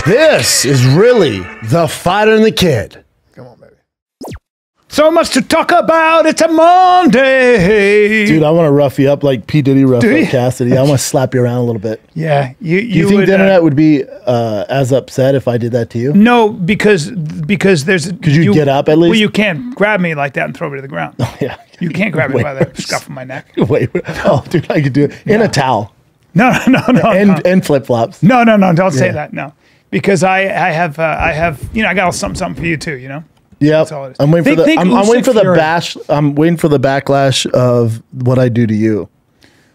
This is really the fighter and the kid. Come on, baby. So much to talk about. It's a Monday. Dude, I want to rough you up like P. Diddy roughed up Cassidy. I want to slap you around a little bit. Yeah. Do you think the internet would be as upset if I did that to you? No, because there's... Could you get up at least? Well, you can't grab me like that and throw me to the ground. Oh, yeah. You can't grab me by the scuff of my neck. Wait. Oh, dude, I could do it. In a towel. No. And flip-flops. No. Don't say that. No. Because I have, you know, I got something for you too, you know? Yeah, I'm waiting for the. I'm waiting for the Fury. bash. I'm waiting for the backlash of what I do to you.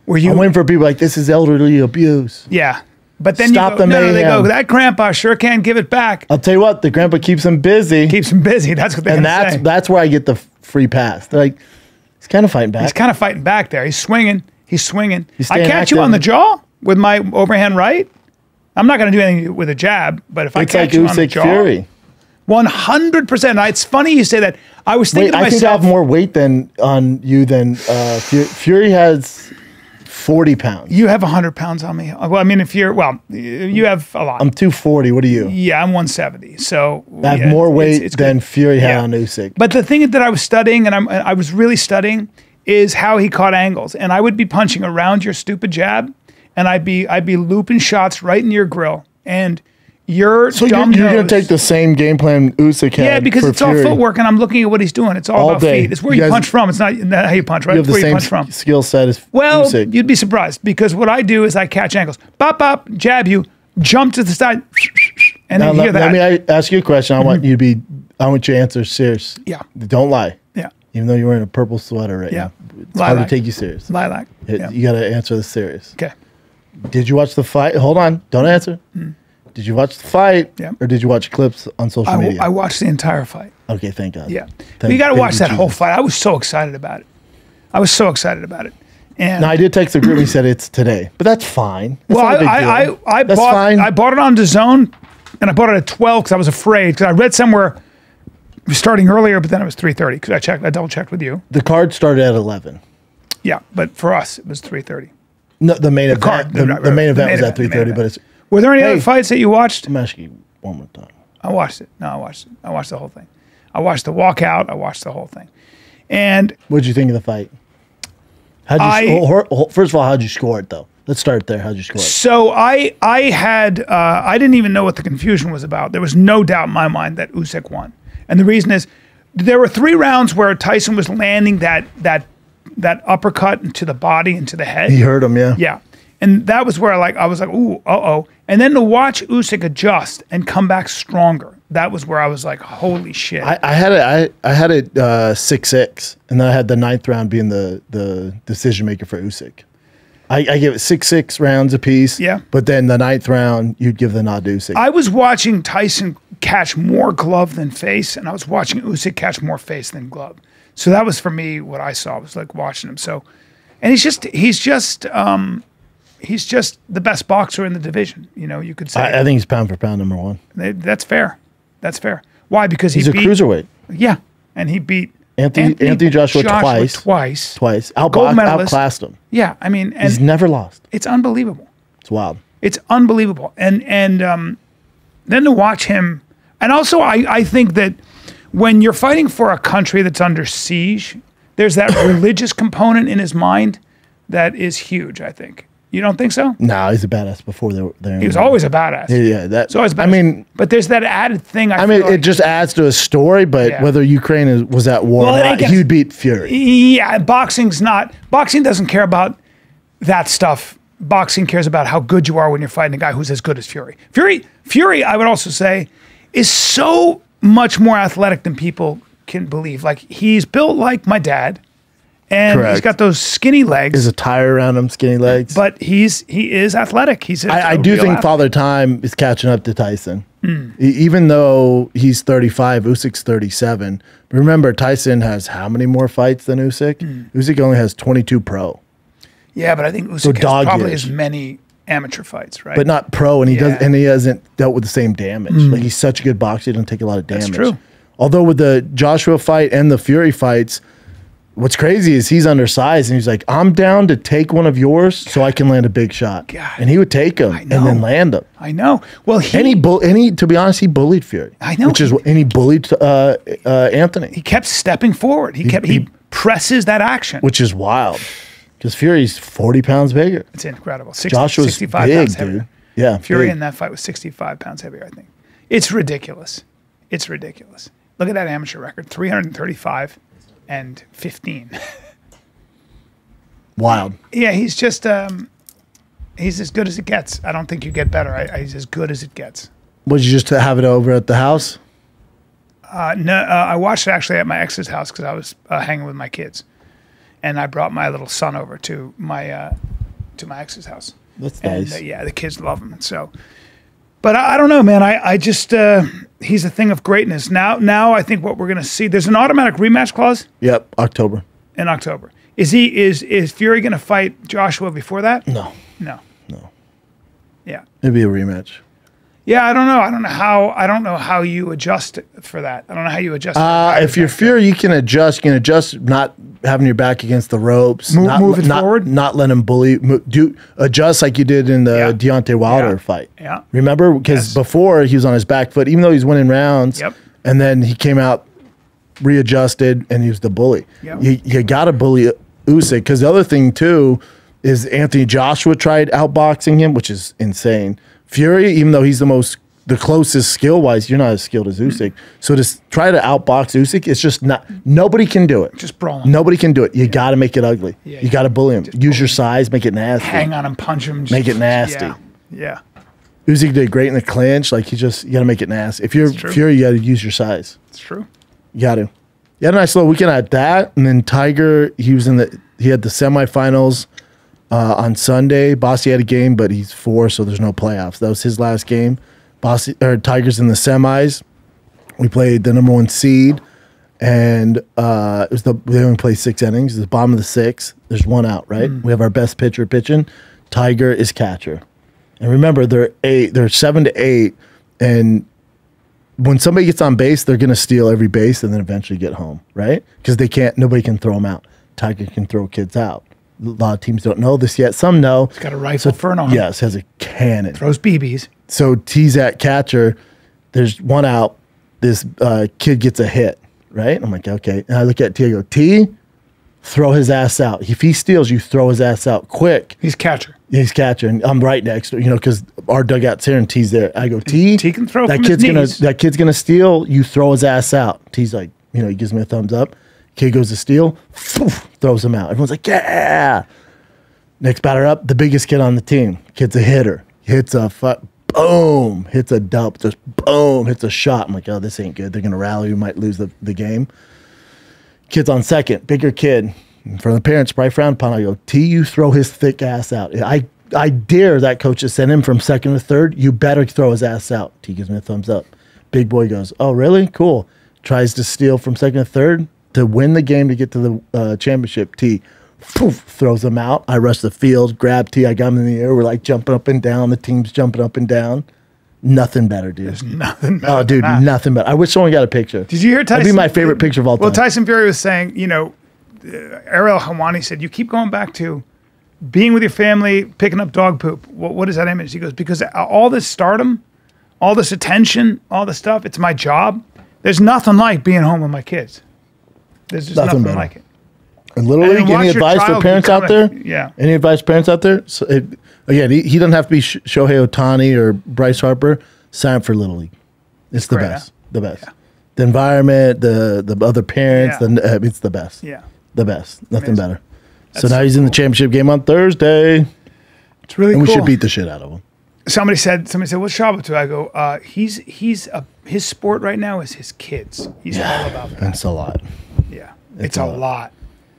Were you? I'm waiting for people like this is elderly abuse. Yeah, but then Stop you go, the no, they go. mayhem. That grandpa sure can give it back. I'll tell you what, the grandpa keeps him busy. Keeps him busy. That's what they're and gonna say. that's where I get the free pass. They're like, he's kind of fighting back. He's kind of fighting back there. He's swinging. He's swinging. He's I staying catch you active. on the jaw with my overhand right. I'm not going to do anything with a jab, but if I It's catch like you on the Usyk jaw, Fury. 100%. It's funny you say that. I was thinking to I think I myself, have more weight on you than Fury has 40 pounds. you have 100 pounds on me. Well, I mean, you have a lot. I'm 240. What are you? Yeah, I'm 170. So I have more weight than Fury had on Usyk. But the thing that I was studying, and I was really studying, is how he caught angles. And I would be punching around your stupid jab, and I'd be looping shots right in your grill. And you're So you're going to take the same game plan Usyk had. Yeah, because for it's Fury. all footwork, and I'm looking at what he's doing. It's all about day. feet. It's where You you guys- punch from. It's not how you punch, right? You have It's the where you same punch from. skill set as Well, Usyk. you'd be surprised because what I do is I catch angles. Bop, bop, jab you, jump to the side, and Now, then hear that. let me ask you a question. I want you to answer serious. Yeah. Don't lie. Yeah. Even though you're wearing a purple sweater right Yeah. now. It's hard Lilac. to take you serious. Lilac. Yeah. You got to answer this serious. Okay. Did you watch the fight? Hold on. Don't answer. Did you watch the fight? Yeah. Or did you watch clips on social media? I watched the entire fight. Okay, thank God. Yeah. Thank- You got to thank watch you, that whole Jesus. fight. I was so excited about it. And No, I did text the group. He said it's today, but that's fine. That's well, not a big deal. I That's bought fine. I bought it on DAZN, and I bought it at 12 because I was afraid because I read somewhere it was starting earlier, but then it was 3:30 because I double checked with you. The card started at 11. Yeah, but for us it was 3:30. No, the main event. card, the right, main event main was at event, the main 3:30, event. but it's. Were there any Hey. other fights that you watched? I'm asking you one more time. I watched it. No, I watched it. I watched the whole thing. I watched the walkout. I watched the whole thing. And What did you think of the fight? First of all, how'd you score it though? Let's start there. How'd you score it? so I didn't even know what the confusion was about. There was no doubt in my mind that Usyk won. And the reason is there were 3 rounds where Tyson was landing that uppercut into the body, into the head. He hurt him, yeah. Yeah. And that was where I was like, ooh, uh-oh. And then to watch Usyk adjust and come back stronger, that was where I was like, holy shit. I had it 6-6, and then I had the 9th round being the decision maker for Usyk. I gave it 6-6 rounds apiece. Yeah. But then the 9th round, you'd give the nod to Usyk. I was watching Tyson catch more glove than face, and I was watching Usyk catch more face than glove. So that was for me what I saw. Was like watching him. So, and he's just the best boxer in the division. You know, you could say. I think he's pound for pound number 1. That's fair. That's fair. Why? Because He's he a beat, cruiserweight. Yeah, and he beat Anthony Joshua twice. Gold Outclassed medalist. him. Yeah, I mean, and He's never lost. it's unbelievable. It's wild. It's unbelievable. And then to watch him, and also I think that when you're fighting for a country that's under siege, there's that religious component in his mind that is huge, I think. You don't think so? No, he's a badass before they were there. He was always a badass. Yeah, that. He's always a badass. I mean, but there's that added thing. I mean, feel like, it just adds to a story. But Yeah. whether Ukraine was at war Well, or I not, guess- he would beat Fury. Yeah, boxing doesn't care about that stuff. Boxing cares about how good you are when you're fighting a guy who's as good as Fury. Fury, I would also say, is so much more athletic than people can believe. Like, he's built like my dad, and he's Correct. got those skinny legs. There's a tire around him, skinny legs. But he is athletic. I do think Father Time is catching up to Tyson. Even though he's 35, Usyk's 37. But remember, Tyson has how many more fights than Usyk? Usyk only has 22 pro. Yeah, but I think Usyk has dog probably years. as many amateur fights, right? But not pro, and he Yeah. he hasn't dealt with the same damage. Like, he's such a good boxer, he doesn't take a lot of damage. That's true. Although with the Joshua fight and the Fury fights, What's crazy is he's undersized, and he's like, I'm down to take one of yours so I can land a big shot. God. And he would take them and then land them. I know. Well, to be honest, he bullied Fury. I know. And he bullied Anthony. He kept stepping forward. He presses that action. Which is wild. Because Fury's 40 pounds bigger. It's incredible. Joshua's 65 big, pounds heavier. dude. Yeah. Fury big. in that fight was 65 pounds heavier, I think. It's ridiculous. It's ridiculous. Look at that amateur record, 335 and 15. Wild. Yeah, he's just, he's as good as it gets. I don't think you get better. He's as good as it gets. Would you just have it over at the house? No, I watched it actually at my ex's house because I was hanging with my kids. And I brought my little son over to my ex's house. That's nice. And, yeah, the kids love him. So, but I don't know, man. I just he's a thing of greatness. Now I think what we're gonna see. There's an automatic rematch clause. Yep, October. In October. Is Fury gonna fight Joshua before that? No. Yeah. It'd be a rematch. Yeah, I don't know. I don't know how you adjust for that. I don't know how you adjust. If you're Fury, you can adjust. You can adjust, not having your back against the ropes, move it forward, not let him bully. Adjust like you did in the Deontay Wilder fight. Yeah, remember because before he was on his back foot, even though he was winning rounds. Yep. And then he came out readjusted, and he was the bully. Yep. You got to bully Usyk because the other thing too is Anthony Joshua tried outboxing him, which is insane. Fury, even though he's the closest skill-wise, you're not as skilled as Usyk. So to try to outbox Usyk, it's just not, nobody can do it. Just brawl him. Nobody can do it. You got to make it ugly. Yeah, you got to bully him. Use your size, make it nasty. Hang on him, punch him. Make it nasty. Yeah. Usyk did great in the clinch. Like, you got to make it nasty. If you're Fury, you got to use your size. It's true. You got to. You had a nice little weekend at that. And then Tiger, he had the semifinals on Sunday. Bossy had a game, but he's 4, so there's no playoffs. That was his last game. Tiger's in the semis. We played the #1 seed, and they only played 6 innings. It's the bottom of the 6th. There's 1 out, right? We have our best pitcher pitching. Tiger is catcher. And remember, they're 7 to 8, and when somebody gets on base, they're going to steal every base and then eventually get home, right? Because nobody can throw them out. Tiger can throw kids out. A lot of teams don't know this yet. Some know. He's got a rifle for an arm. Yes, has a cannon. Throws BBs. So T's at catcher. There's 1 out. This kid gets a hit, right? I'm like, okay. And I look at T. I go, T, throw his ass out. If he steals, you throw his ass out quick. He's catcher. He's catcher, and I'm right next to because our dugout's here and T's there. I go, T can throw that from kid's his knees. That kid's gonna steal. You throw his ass out. T's like, he gives me a thumbs up. Kid goes to steal, throws him out. Everyone's like, yeah. Next batter up, the biggest kid on the team. Kid's a hitter. Hits a boom. Hits a dump. Just boom. Hits a shot. I'm like, oh, this ain't good. They're gonna rally. We might lose the game. Kid's on second. Bigger kid. In front of the parents, probably frowned upon. I go, T, you throw his thick ass out. I dare that coach to send him from second to third. You better throw his ass out. T gives me a thumbs up. Big boy goes, oh, really? Cool. Tries to steal from second to third to win the game to get to the championship. T throws him out. I rush the field, grab T. I got him in the air. We're like jumping up and down. The team's jumping up and down. Nothing better, dude. There's nothing better. Oh, dude, nothing better. I wish someone got a picture. Did you hear Tyson? That'd be my favorite picture of all time. Well, Tyson Fury was saying, Ariel Helwani said, you keep going back to being with your family, picking up dog poop. What is that image? He goes, because all this stardom, all this attention, all this stuff, it's my job. There's nothing like being home with my kids. There's just nothing like it. And literally, any advice for parents out there? Yeah. Any advice for parents out there? So again, he doesn't have to be Shohei Ohtani or Bryce Harper. Sign up for Little League. It's the best. Huh? The best. Yeah. The environment, the other parents, it's the best. Yeah. The best. Nothing better. So now he's in the championship game on Thursday. It's really cool. And we should beat the shit out of him. Somebody said, what's Schaub up to? I go, his sport right now is his kids. He's all about that. That's a lot. Yeah. It's a lot.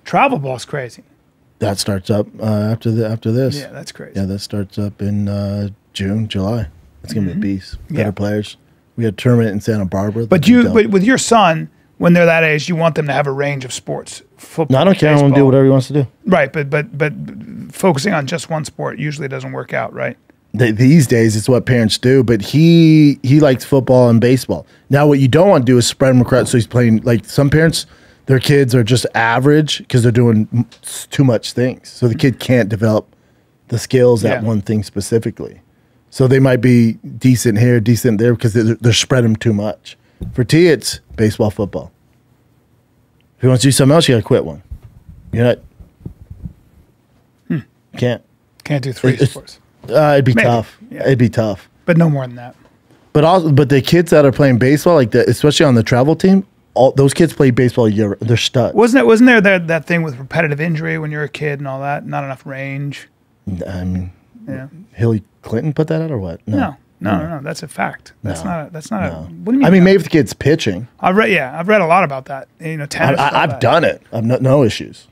Travel ball's crazy. That starts up after this. Yeah, that's crazy. Yeah, that starts up in June, July. It's gonna be a beast. Better players. We had a tournament in Santa Barbara. But with your son, when they're that age, you want them to have a range of sports. Football, no, I don't care. I want to do whatever he wants to do. Right, but focusing on just one sport usually doesn't work out, right? These days, it's what parents do. But he likes football and baseball. Now, what you don't want to do is spread him across. So he's playing like some parents. their kids are just average because they're doing too much things. So the kid can't develop the skills at one thing specifically. So they might be decent here, decent there because they're spread them too much. For T, it's baseball, football. If he wants to do something else, you got to quit one. You're not. Can't do three sports. It'd be tough. Yeah. It'd be tough. But no more than that. But the kids that are playing baseball, like especially on the travel team, all those kids play baseball a year. They're studs. Wasn't there that thing with repetitive injury when you're a kid and all that? Not enough range. I mean, Hillary Clinton put that out or what? No. That's a fact. That's not. What do you mean? I mean, maybe if the kid's pitching. I've read a lot about that. Tennis. I've done it. I've no issues.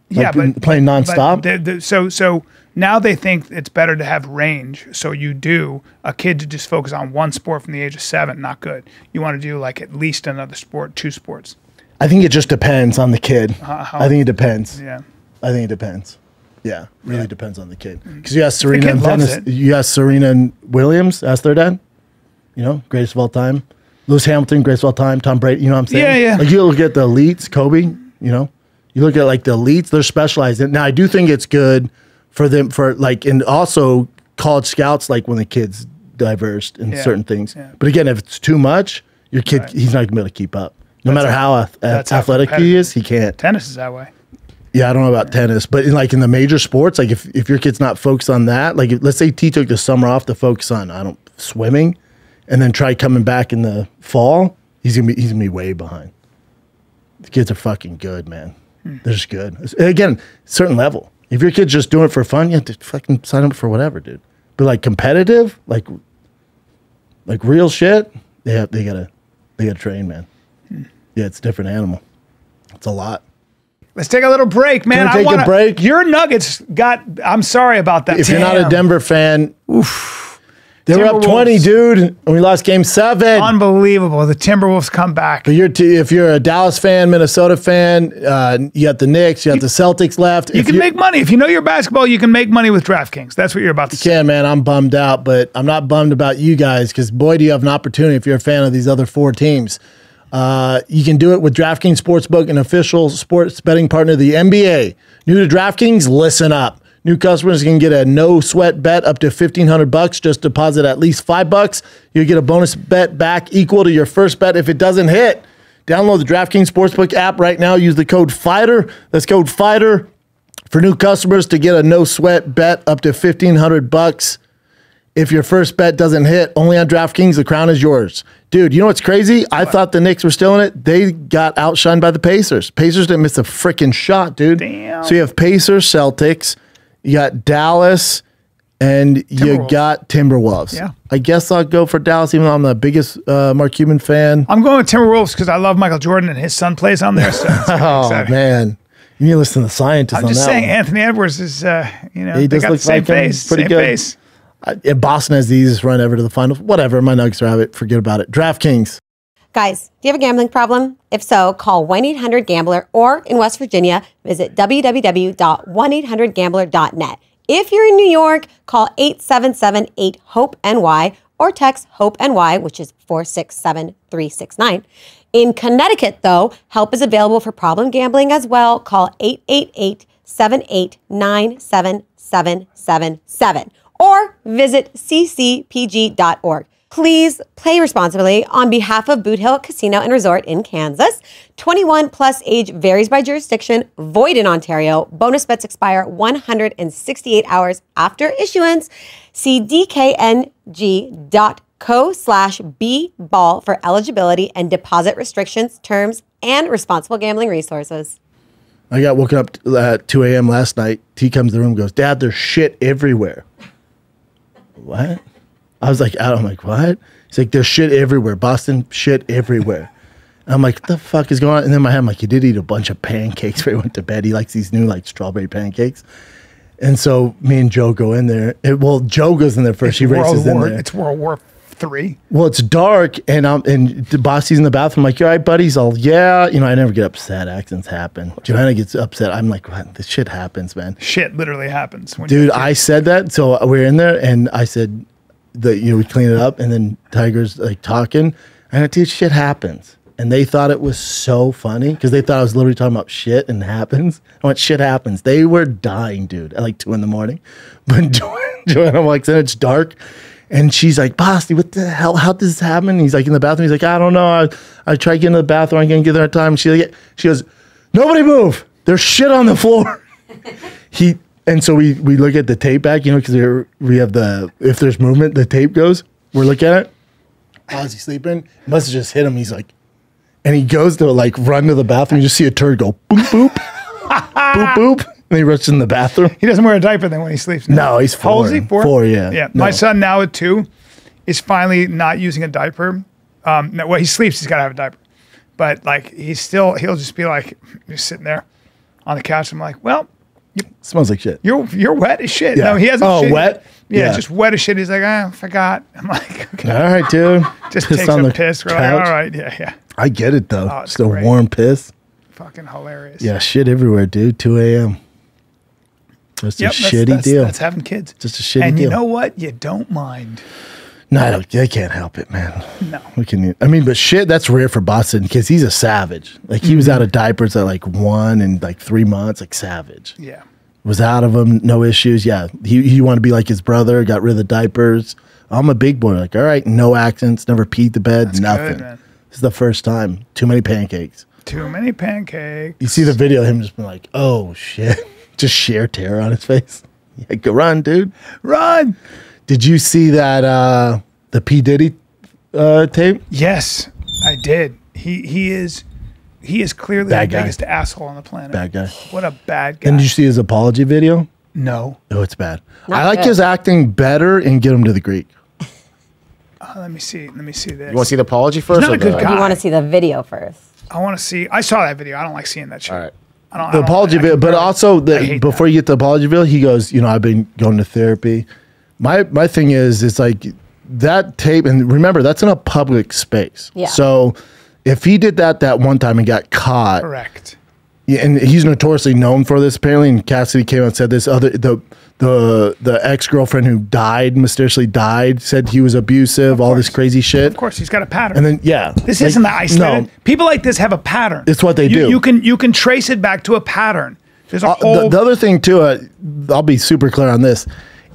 Yeah, but playing nonstop. So now they think it's better to have range. So a kid to just focus on one sport from the age of 7, not good. You want to do like at least another sport, 2 sports. I think it just depends on the kid. I think it depends. Yeah. I think it depends. Yeah, really depends on the kid. Because you ask Serena and Dennis, you ask Serena and Williams, ask their dad. Greatest of all time. Lewis Hamilton, greatest of all time. Tom Brady, you know what I'm saying? Yeah. Like you look at the elites, Kobe, You look at like the elites, they're specialized in. Now I do think it's good for them and also college scouts, like when the kids diversed in certain things. Yeah. But again, if it's too much, your kid, he's not gonna be able to keep up. No matter how athletic he is, he can't. Tennis is that way. Yeah, I don't know about tennis, but in the major sports, like if your kid's not focused on that, like let's say T took the summer off to focus on swimming, and then try coming back in the fall, he's gonna be way behind. The kids are fucking good, man. They're just good. Again, certain level. If your kid's just doing it for fun, you have to fucking sign up for whatever, dude. But like competitive, like real shit, they gotta train, man. Yeah, it's a different animal. It's a lot. Let's take a little break, man. Can we take a break? Your Nuggets I'm sorry about that. If you're not a Denver fan, they were up 20, dude, and we lost game 7. Unbelievable. The Timberwolves come back. But if you're a Dallas fan, Minnesota fan, you got the Knicks, you got the Celtics left. You can make money. If you know your basketball, you can make money with DraftKings. That's what you're about to say. Yeah, man, I'm bummed out, but I'm not bummed about you guys because, boy, do you have an opportunity if you're a fan of these other 4 teams. You can do it with DraftKings Sportsbook, an official sports betting partner of the NBA. New to DraftKings? Listen up. New customers can get a no-sweat bet up to $1,500. Just deposit at least $5. You'll get a bonus bet back equal to your first bet if it doesn't hit. Download the DraftKings Sportsbook app right now. Use the code FIGHTER. That's code FIGHTER for new customers to get a no-sweat bet up to $1,500. If your first bet doesn't hit, only on DraftKings, the crown is yours. Dude, you know what's crazy? I thought the Knicks were still in it. They got outshined by the Pacers. Pacers didn't miss a freaking shot, dude. Damn. So you have Pacers, Celtics, you got Dallas, and you got Timberwolves. Yeah. I guess I'll go for Dallas, even though I'm the biggest Mark Cuban fan. I'm going with Timberwolves because I love Michael Jordan and his son plays on there. So man. You need to listen to the scientists on that. I'm just saying, one. Anthony Edwards is, he does got look the same like face. pretty Same good. face. Boston has the easiest run ever to the finals. Whatever, my Nuggets are out of it. Forget about it. DraftKings. Guys, do you have a gambling problem? If so, call 1-800-GAMBLER or in West Virginia, visit www.1800gambler.net. If you're in New York, call 877-8-HOPE-NY or text HOPE-NY, which is 467-369. In Connecticut, though, help is available for problem gambling as well. Call 888-789-7777 or visit ccpg.org. Please play responsibly on behalf of Boot Hill Casino and Resort in Kansas. 21 plus age varies by jurisdiction, void in Ontario. Bonus bets expire 168 hours after issuance. See dkng.co/bball for eligibility and deposit restrictions, terms, and responsible gambling resources. I got woken up at 2 a.m. last night. T comes to the room and goes, Dad, there's shit everywhere. What? I was like, I'm like, what? He's like, there's shit everywhere. Boston, shit everywhere. And I'm like, what the fuck is going on? And then in my head, I'm like, he did eat a bunch of pancakes before he went to bed. He likes these new strawberry pancakes. And so me and Joe go in there. Joe goes in there first. He races in there. It's World War III. Well, it's dark, and the Bossy's in the bathroom. I'm like, you all right, buddy? He's all, yeah. I never get upset. Accidents happen. Joanna gets upset. I'm like, what? This shit happens, man. Shit literally happens. Dude, I said that. So we're in there, and I said, we clean it up, and then Tiger's talking. And dude, shit happens. and they thought it was so funny because they thought I was literally talking about shit and happens. I went, shit happens. They were dying, dude, at like 2 in the morning. But Joanna walks in, it's dark, and she's like, Basti, what the hell? How did this happen? He's like in the bathroom. He's like, I don't know. I tried getting to the bathroom. I can't get there in time. She goes, nobody move. There's shit on the floor. And so we look at the tape back, you know, because we have if there's movement, the tape goes. We're looking at it. How's he sleeping? Must have just hit him. He's like, and he goes to like run to the bathroom. You just see a turd go boop, boop, boop, boop. And he rushes in the bathroom. He doesn't wear a diaper then when he sleeps. No, he's 4. How old is he? 4? 4, yeah. Yeah. No. My son now at 2 is finally not using a diaper. No, well, he sleeps. He's got to have a diaper. But like he'll just be like, just sitting there on the couch. I'm like, well, smells like shit. You're wet as shit. Yeah. No, he hasn't. Oh, shit. wet? Yeah, just wet as shit. He's like, I forgot. I'm like, okay. All right, dude. Just Piss takes on a the piss. We're like, couch. all right, yeah. I get it though. Oh, it's Just a great. warm piss. Fucking hilarious. Yeah, shit everywhere, dude. 2 a.m. Just a shitty deal. That's having kids. Just a shitty and deal. you know what? You don't mind. No, I can't help it, man. No. But shit, that's rare for Boston because he's a savage. Like he was out of diapers at like 1 and like 3 months, like savage. Yeah. Was out of them, no issues. Yeah, he wanted to be like his brother. Got rid of the diapers. I'm a big boy. Like, all right, no accents, never peed the bed, That's nothing. good, man. This is the first time. Too many pancakes. Too many pancakes. You see the video of him just being like, oh shit, just sheer terror on his face. Yeah, go run, dude, run. Did you see that the P Diddy tape? Yes, I did. He is clearly Bad the guy. biggest asshole on the planet. Bad guy. What a bad guy. And did you see his apology video? No. Oh, it's bad. Not I like good. his acting better in Get Him to the Greek. Let me see this. You want to see the apology first? not or a good the- guy. You want to see the video first. I want to see. I saw that video. I don't like seeing that shit. All right. The apology video, but also I hate before that. you get the apology video, he goes, you know, I've been going to therapy. My thing is, it's like that tape, and remember, that's in a public space. Yeah. So if he did that one time and got caught, Correct. yeah, and he's notoriously known for this apparently, and Cassidy came out and said this, the ex-girlfriend who mysteriously died, said he was abusive, all this crazy shit. Of course, he's got a pattern. And then, yeah. This like, isn't the isolated. No, People like this have a pattern. It's what they do. You can trace it back to a pattern. There's a whole. the other thing too, I'll be super clear on this.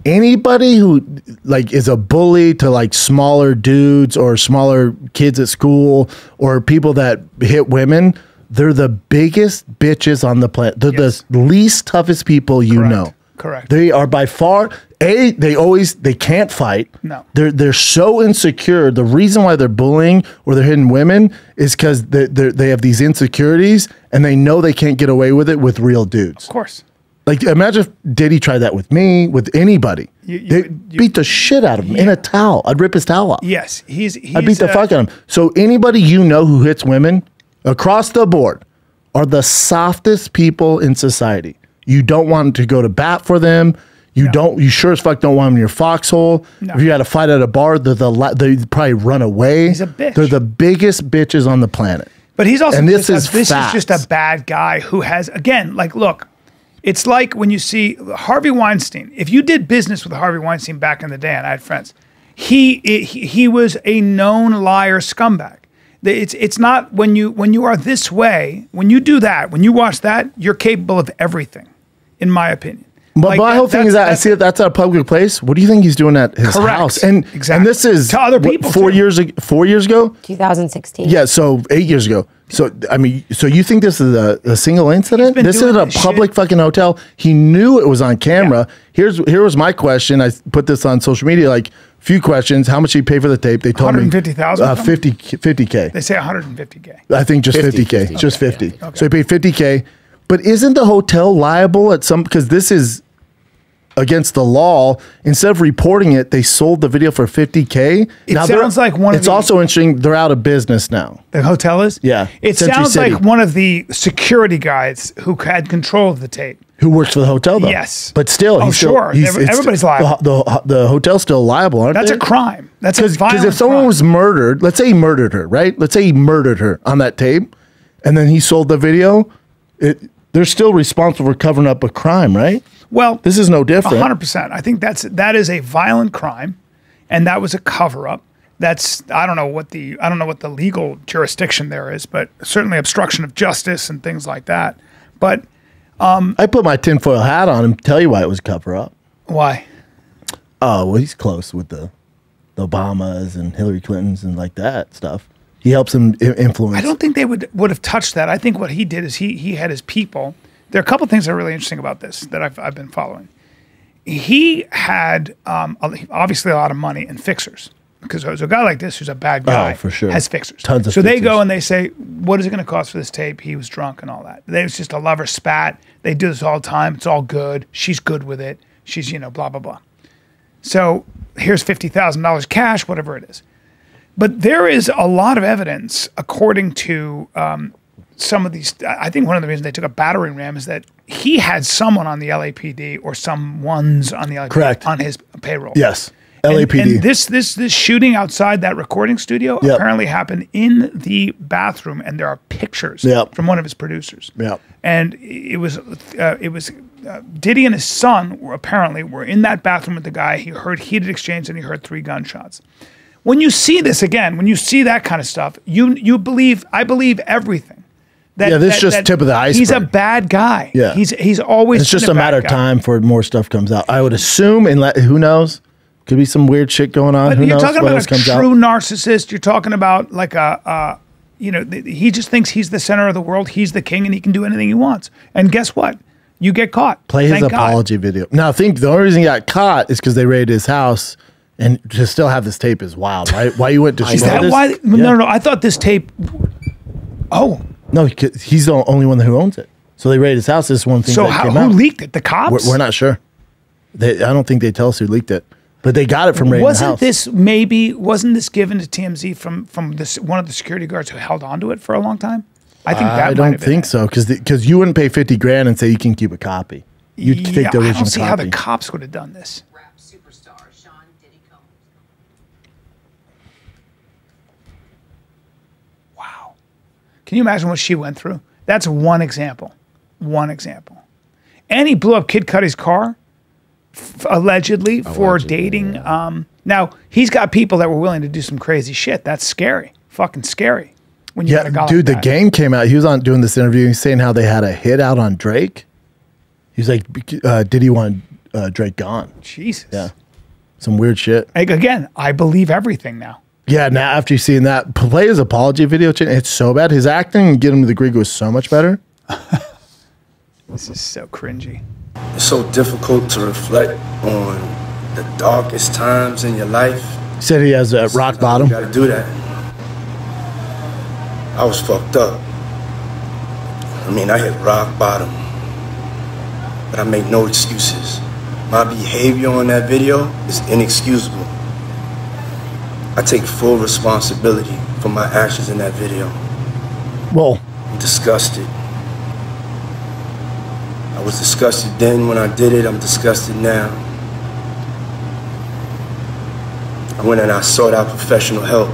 Anybody who like is a bully to like smaller dudes or smaller kids at school or people that hit women, they're the biggest bitches on the planet. They're Yes. the least toughest people you Correct. know. Correct. They are by far they can't fight. No. They're so insecure. The reason why they're bullying or they're hitting women is because they have these insecurities and they know they can't get away with it with real dudes. Of course. Like imagine if Diddy tried that with me, with anybody. They beat the shit out of him in a towel. I'd rip his towel off. Yes, he's I'd beat the fuck out of him. So anybody you know who hits women across the board are the softest people in society. You don't want to go to bat for them. You sure as fuck don't want them in your foxhole. No. If you had a fight at a bar, they probably run away. He's a bitch. They're the biggest bitches on the planet. But he's also And this this is is just a bad guy who has, again, like, look, it's like when you see Harvey Weinstein. If you did business with Harvey Weinstein back in the day, and I had friends, he was a known liar scumbag. It's not when you are this way, when you do that, when you watch that, you're capable of everything, in my opinion. But Like my whole thing is that I see that that's at a public place. What do you think he's doing at his Correct. house? And Exactly. this is To other what, people, 4 too. years ago. 4 years ago. 2016. Yeah, so 8 years ago. So I mean, so you think this is a single incident? been This is doing a this public shit. fucking hotel. He knew it was on camera. Here was my question. I put this on social media. Like few questions. How much did he pay for the tape? They told me 150,000? 50K. They say 150K. I think just 50, 50K. 50. Just Okay, 50. yeah. Okay. So he paid 50K. But isn't the hotel liable at some, because this is against the law? Instead of reporting it, they sold the video for 50K. It they're- sounds like one of It's the- also interesting. They're out of business now. The hotel is? Yeah. It Century sounds City. like one of the security guys who had control of the tape. Who works for the hotel though? Yes. But still, Oh, he's still, sure. he's- it's- Everybody's liable. The hotel's still liable, aren't That's they? a crime. That's a violent Because if someone crime. was murdered, let's say he murdered her, right? Let's say he murdered her on that tape, and then he sold the video. They're still responsible for covering up a crime, right? Well, This is no different. 100%. I think that is a violent crime, and that was a cover up. That's I don't know what the legal jurisdiction there is, but certainly obstruction of justice and things like that. But I put my tinfoil hat on and tell you why it was cover up. why? Oh, well, he's close with the Obamas and Hillary Clintons and like that stuff. He helps them influence. I don't think they would have touched that. I think what he did is he had his people. There are a couple things that are really interesting about this that I've been following. He had obviously a lot of money and fixers, because there's a guy like this who's a bad guy, for sure, has fixers. Tons of so fixers. they go and they say, what is it going to cost for this tape? He was drunk and all that. It was just a lover spat. They do this all the time. It's all good. She's good with it. She's, blah, blah, blah. So here's $50,000 cash, whatever it is. But there is a lot of evidence, according to some of these. I think one of the reasons they took a battering ram is that he had someone on the LAPD or someone's on the LAPD Correct. on his payroll. Yes, LAPD. And this shooting outside that recording studio apparently happened in the bathroom, and there are pictures from one of his producers. Yep. And it was Diddy and his son were in that bathroom with the guy. He heard heated exchange and he heard 3 gunshots. When you see this again, when you see that kind of stuff, I believe everything. This is just tip of the iceberg. He's a bad guy. Yeah. He's always. It's just been a matter of guy. time for more stuff comes out. I would assume, who knows? Could be some weird shit going on. But Who you're knows talking what about else a comes true out? narcissist. You're talking about like he just thinks he's the center of the world. He's the king, and he can do anything he wants. And guess what? You get caught. Play his Thank God. apology video. Now, I think the only reason he got caught is because they raided his house, and to still have this tape is wild. Right? Why you went to Is that why? No. I thought this tape. Oh. No, he's the only one who owns it. So they raided his house. This is one thing So that came who out. leaked it? The cops? We're not sure. I don't think they tell us who leaked it, but they got it from raiding the house. Wasn't this given to TMZ from this one of the security guards who held onto it for a long time? I think that I might don't have been think it. so because you wouldn't pay $50,000 and say you can keep a copy. You'd take the original I don't see copy. how the cops would have done this. Rap superstar Sean Diddy Combs. Wow. Can you imagine what she went through? That's one example. One example. And he blew up Kid Cudi's car, allegedly for dating. Now, he's got people that were willing to do some crazy shit. That's scary. Fucking scary. When you got a guy dude, like the that. game came out. He was on doing this interview. He's saying how they had a hit out on Drake. He's like, Diddy wanted Drake gone. Jesus. Yeah. Some weird shit. Again, I believe everything now. Yeah, now after you've seen that, play his apology video. It's so bad. His acting and Get Him to the Greek was so much better. This is so cringy. It's so difficult to reflect on the darkest times in your life. He said he has a rock bottom. You gotta do that. I was fucked up. I hit rock bottom. But I make no excuses. My behavior on that video is inexcusable. I take full responsibility for my actions in that video. Well, I'm disgusted. I was disgusted then when I did it. I'm disgusted now. I went and I sought out professional help.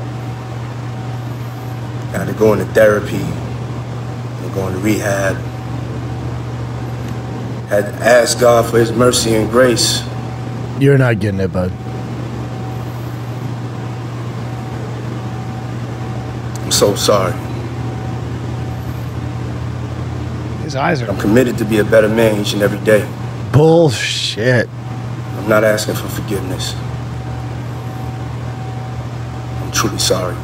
I had to go into therapy, and go into rehab. Had to ask God for his mercy and grace. you're not getting it, bud. I'm so sorry. His eyes are. I'm committed to be a better man each and every day. Bullshit. I'm not asking for forgiveness. I'm truly sorry.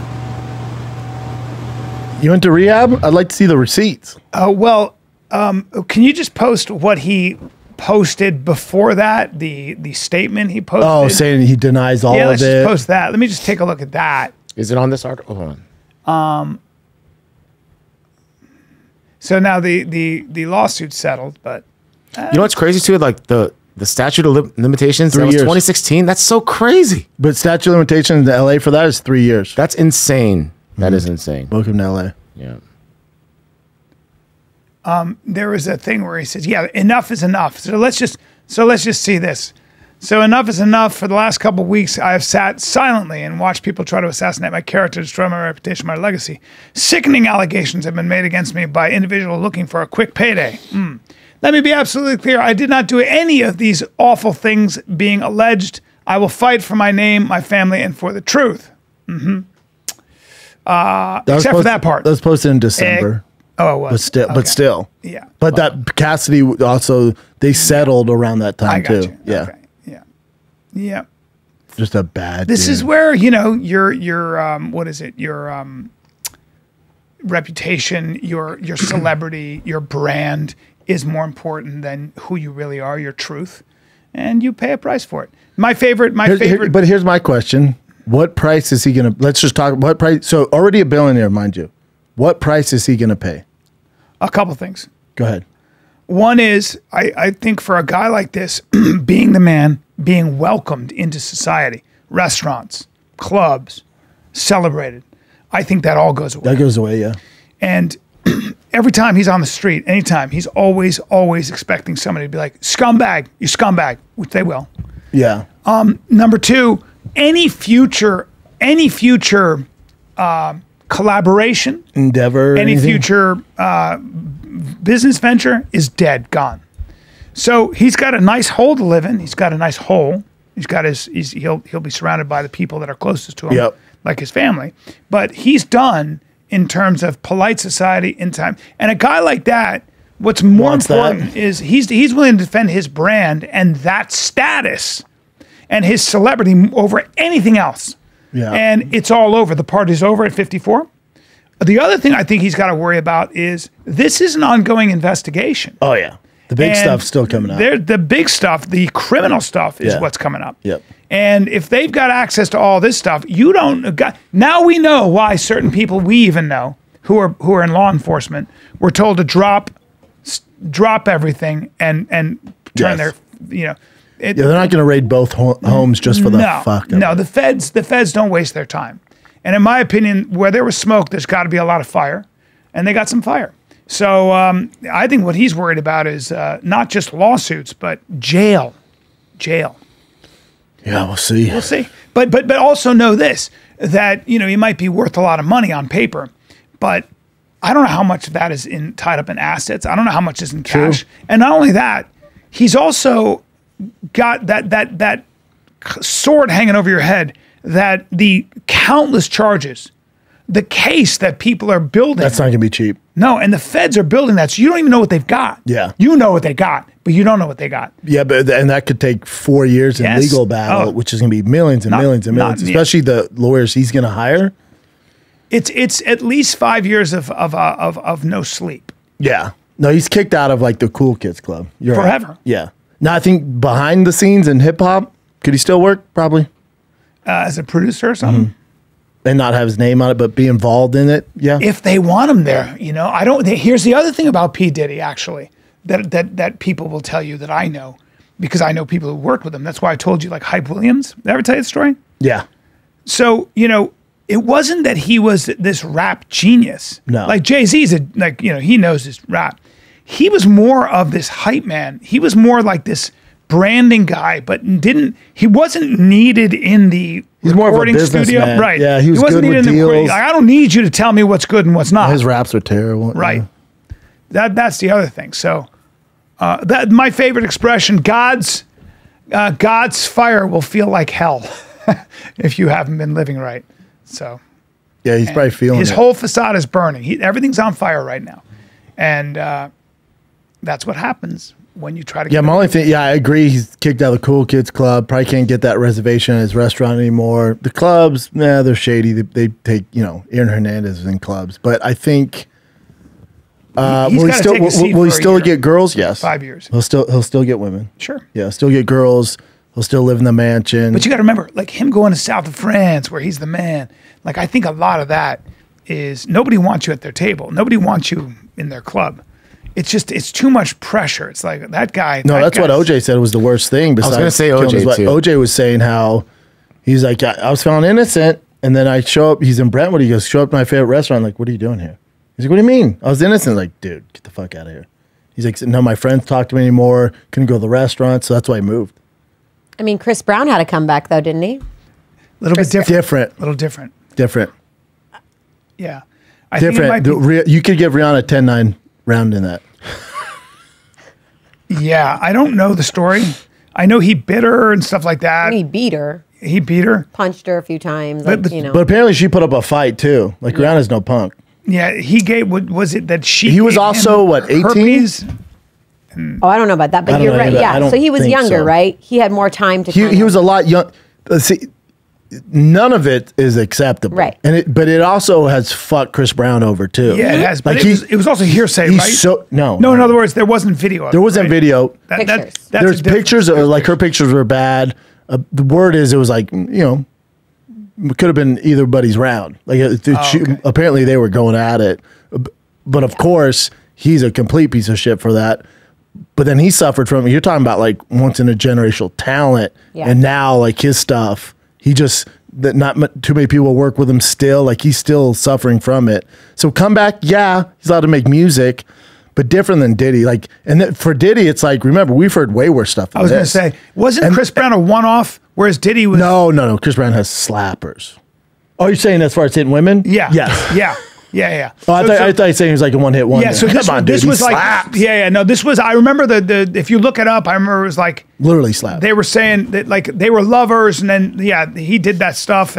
You went to rehab? I'd like to see the receipts. Can you just post what he posted before that? The statement he posted. Oh, saying he denies all yeah, of let's it. just post that. Let me just take a look at that. Is it on this article? Hold on. So now the lawsuit's settled, but You know what's crazy too? Like the statute of limitations. 3 That was years. 2016. That's so crazy. But statute of limitations in LA for that is 3 years. That's insane. That is insane. Welcome to LA. Yeah. there was a thing where he says, "Yeah, enough is enough." So let's just see this. So enough is enough. For the last couple of weeks, I have sat silently and watched people try to assassinate my character, destroy my reputation, my legacy. Sickening allegations have been made against me by individuals looking for a quick payday. Let me be absolutely clear. I did not do any of these awful things being alleged. I will fight for my name, my family, and for the truth. Except for that part. That was posted in December. Oh, it was. But still. Yeah. But that Cassidy also, they settled around that time I got too. you. Yeah. Okay. Yeah. Yeah. Just a bad This dude. is where, your what is it? Your reputation, your celebrity, your brand is more important than who you really are, your truth. And you pay a price for it. My favorite. But here's my question. What price is he going to, let's just talk, what price, so already a billionaire, mind you. What price is he going to pay? A couple things. Go ahead. One is, I think for a guy like this, being the man, being welcomed into society, restaurants, clubs, celebrated, I think that all goes away. That goes away, yeah. And every time he's on the street, anytime, he's always expecting somebody to be like, scumbag, you scumbag, which they will. Yeah. Number two, any future collaboration, Endeavor, any anything? future business venture is dead, gone. So he's got a nice hole to live in. He's got a nice hole. He'll be surrounded by the people that are closest to him, Yep. like his family. But he's done in terms of polite society in time. And a guy like that, what's more Wants important that. is he's willing to defend his brand and that status and his celebrity over anything else. Yeah. And it's all over. The party's over at 54. The other thing I think he's got to worry about is this is an ongoing investigation. Oh, yeah. The big And stuff's still coming out. The big stuff, the criminal stuff is Yeah. what's coming up. Yep. And if they've got access to all this stuff, now we know why certain people we even know who are in law enforcement were told to drop everything and turn Yes. their, Yeah, they're not going to raid both homes just for the fuck of No, it. the feds don't waste their time. And in my opinion, where there was smoke, there's got to be a lot of fire, and they got some fire. So I think what he's worried about is not just lawsuits, but jail. Yeah, we'll see. We'll see. But also know this, that he might be worth a lot of money on paper, but I don't know how much of that is tied up in assets. I don't know how much is in cash. And not only that, he's also got that sword hanging over your head, that the countless charges, the case that people are building. That's not going to be cheap. No, and the feds are building that, so you don't even know what they've got. Yeah. You know what they got, but you don't know what they got. Yeah, and that could take 4 years in Yes. legal battle, Oh. which is going to be millions and millions and millions, especially the lawyers he's going to hire. It's at least 5 years of no sleep. Yeah. No, he's kicked out of like the Cool Kids Club. You're right. Forever. Yeah. Now, I think behind the scenes in hip hop, could he still work? Probably. As a producer or something. And not have his name on it, but be involved in it. Yeah. If they want him there, I don't. Here's the other thing about P. Diddy, actually, that people will tell you that I know, because I know people who worked with him. That's why I told you, like Hype Williams. Did I ever tell you the story? Yeah. So it wasn't that he was this rap genius. No. Like Jay-Z's he knows his rap. He was more of this hype man. He was more like this branding guy, but he wasn't needed in the He's more of a recording studio. businessman. Right. Yeah, he was wasn't good with needed in the recording. deals. Like, I don't need you to tell me what's good and what's not. His raps are terrible. Right. Yeah. That's the other thing. So that my favorite expression, God's fire will feel like hell if you haven't been living right. So Yeah, he's probably feeling his it. whole facade is burning. Everything's on fire right now. And that's what happens when you try to Yeah, get my only thing, I agree. He's kicked out of the Cool Kids Club. Probably can't get that reservation at his restaurant anymore. The clubs, they're shady. They take, Aaron Hernandez in clubs. But I think, He's will he gotta still, take a seat will he for a still year. get girls? Yes. 5 years. He'll still get women. Sure. Yeah, still get girls. He'll still live in the mansion. But you got to remember, like him going to South of France where he's the man. Like I think a lot of that is nobody wants you at their table. Nobody wants you in their club. It's too much pressure. It's like that guy. No, that that's what guy's- OJ said was the worst thing. Besides gonna say killing OJ his wife. too. OJ was saying how he's like, I was found innocent, and then I show up. He's in Brentwood. He goes, show up to my favorite restaurant. I'm like, what are you doing here? He's like, what do you mean? I was innocent. Like, dude, get the fuck out of here. He's like, no, my friends talk to me anymore. Couldn't go to the restaurant, so that's why I moved. I mean, Chris Brown had a comeback though, didn't he? A little bit different. Different. A little different. Different. Yeah. I think it Different. might be, You could give Rihanna a 10-9 round in that. yeah. I don't know the story. I know he bit her and stuff like that. He beat her. He beat her. Punched her a few times. But- you know. But apparently she put up a fight too. Like Rihanna's no punk. Yeah, he gave. What was it that she? He was gave also, him what, 18? herpes? Oh, I don't know about that, I but don't you're know right. either. I Yeah, don't so he was think younger, so. right? He had more time to. He was a lot young. See, none of it is acceptable, Right. But it also has fucked Chris Brown over too. Yeah, it has. But Like it was also hearsay, he's right? so no. No, in other words, there wasn't video. Of There it, wasn't right? video. Pictures. That's There's a difference. pictures, like her pictures were bad. The word is it was like, it could have been either buddy's round. Like okay. apparently they were going at it, but of course he's a complete piece of shit for that. But then he suffered from it. You're talking about like once in a generational talent, Yeah. and now like his stuff, that not too many people work with him still. Like he's still suffering from it. So comeback, yeah, he's allowed to make music, but different than Diddy. Like, and for Diddy, it's like, remember, we've heard way worse stuff. I was going to say, wasn't Chris Brown a one-off, whereas Diddy was? No. Chris Brown has slappers. Oh, you're saying as far as hitting women? Yeah. Yes. Yeah. Oh, I thought you were saying he was like a one-hit wonder. Yeah, so Come on, this dude, was he like, slaps. no, this was, I remember the if you look it up, I remember it was like, Literally slaps. they were saying that like they were lovers, and then, he did that stuff,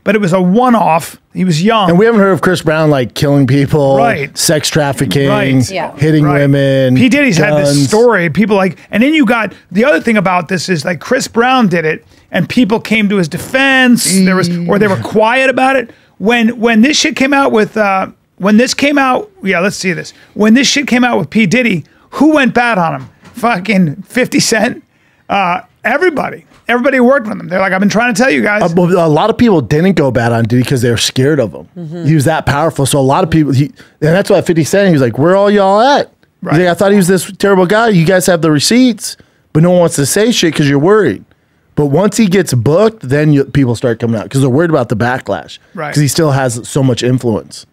but it was a one-off. He was young. And we haven't heard of Chris Brown like killing people, Right. sex trafficking, Right. Yeah. hitting Right. women. P. Diddy's had this guns. story. People like, and then you got the other thing about this is like Chris Brown did it, and people came to his defense. There was, or they were quiet about it. When this shit came out with, let's see this. When this shit came out with P. Diddy, who went bad on him? Fucking 50 Cent. Everybody who worked with him. They're like, I've been trying to tell you guys. But a lot of people didn't go bad on Diddy because they were scared of him. He was that powerful. So a lot of people, and that's why 50 Cent, he was like, where all y'all at? Right. He's like, I thought he was this terrible guy. You guys have the receipts, but no one wants to say shit because you're worried. But once he gets booked, then people start coming out because they're worried about the backlash. Right. Because he still has so much influence.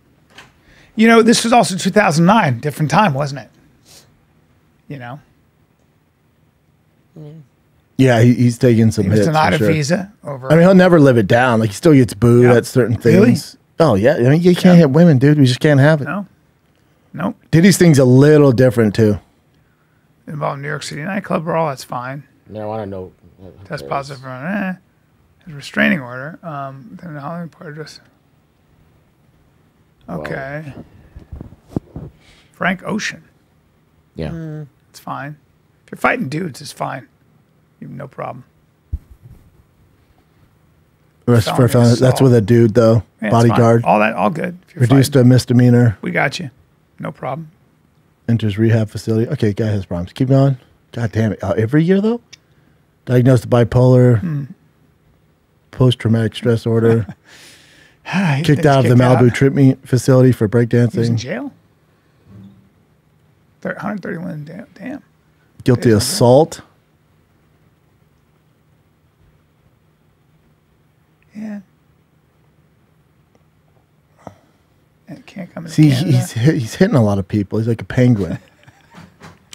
This was also 2009, different time, wasn't it? Yeah, he's taking some He was hits. denied for a sure. visa over. I mean, he'll never live it down. Like he still gets booed Yeah. at certain Really? things. Oh yeah, I mean, you can't hit women, dude. We just can't have it. No. Nope. Diddy's thing's a little different too. Involved New York City nightclub brawl, that's fine. Marijuana, no. Test positive for his restraining order. Then the Hollywood part just. Okay. Frank Ocean. Yeah. It's fine. If you're fighting dudes, it's fine. You have no problem. That's with a dude though. Yeah, it's fine. Bodyguard. All good. If you're Reduced to fighting, a misdemeanor. we got you. No problem. Enters rehab facility. Okay, guy has problems. Keep going. God damn it. Every year though? Diagnosed bipolar. Post-traumatic stress disorder. Kicked out of the Malibu treatment facility for He was in breakdancing. jail. 131. Damn. Guilty Days of assault. Yeah. And can't come into See, Canada. he's hitting a lot of people. He's like a penguin.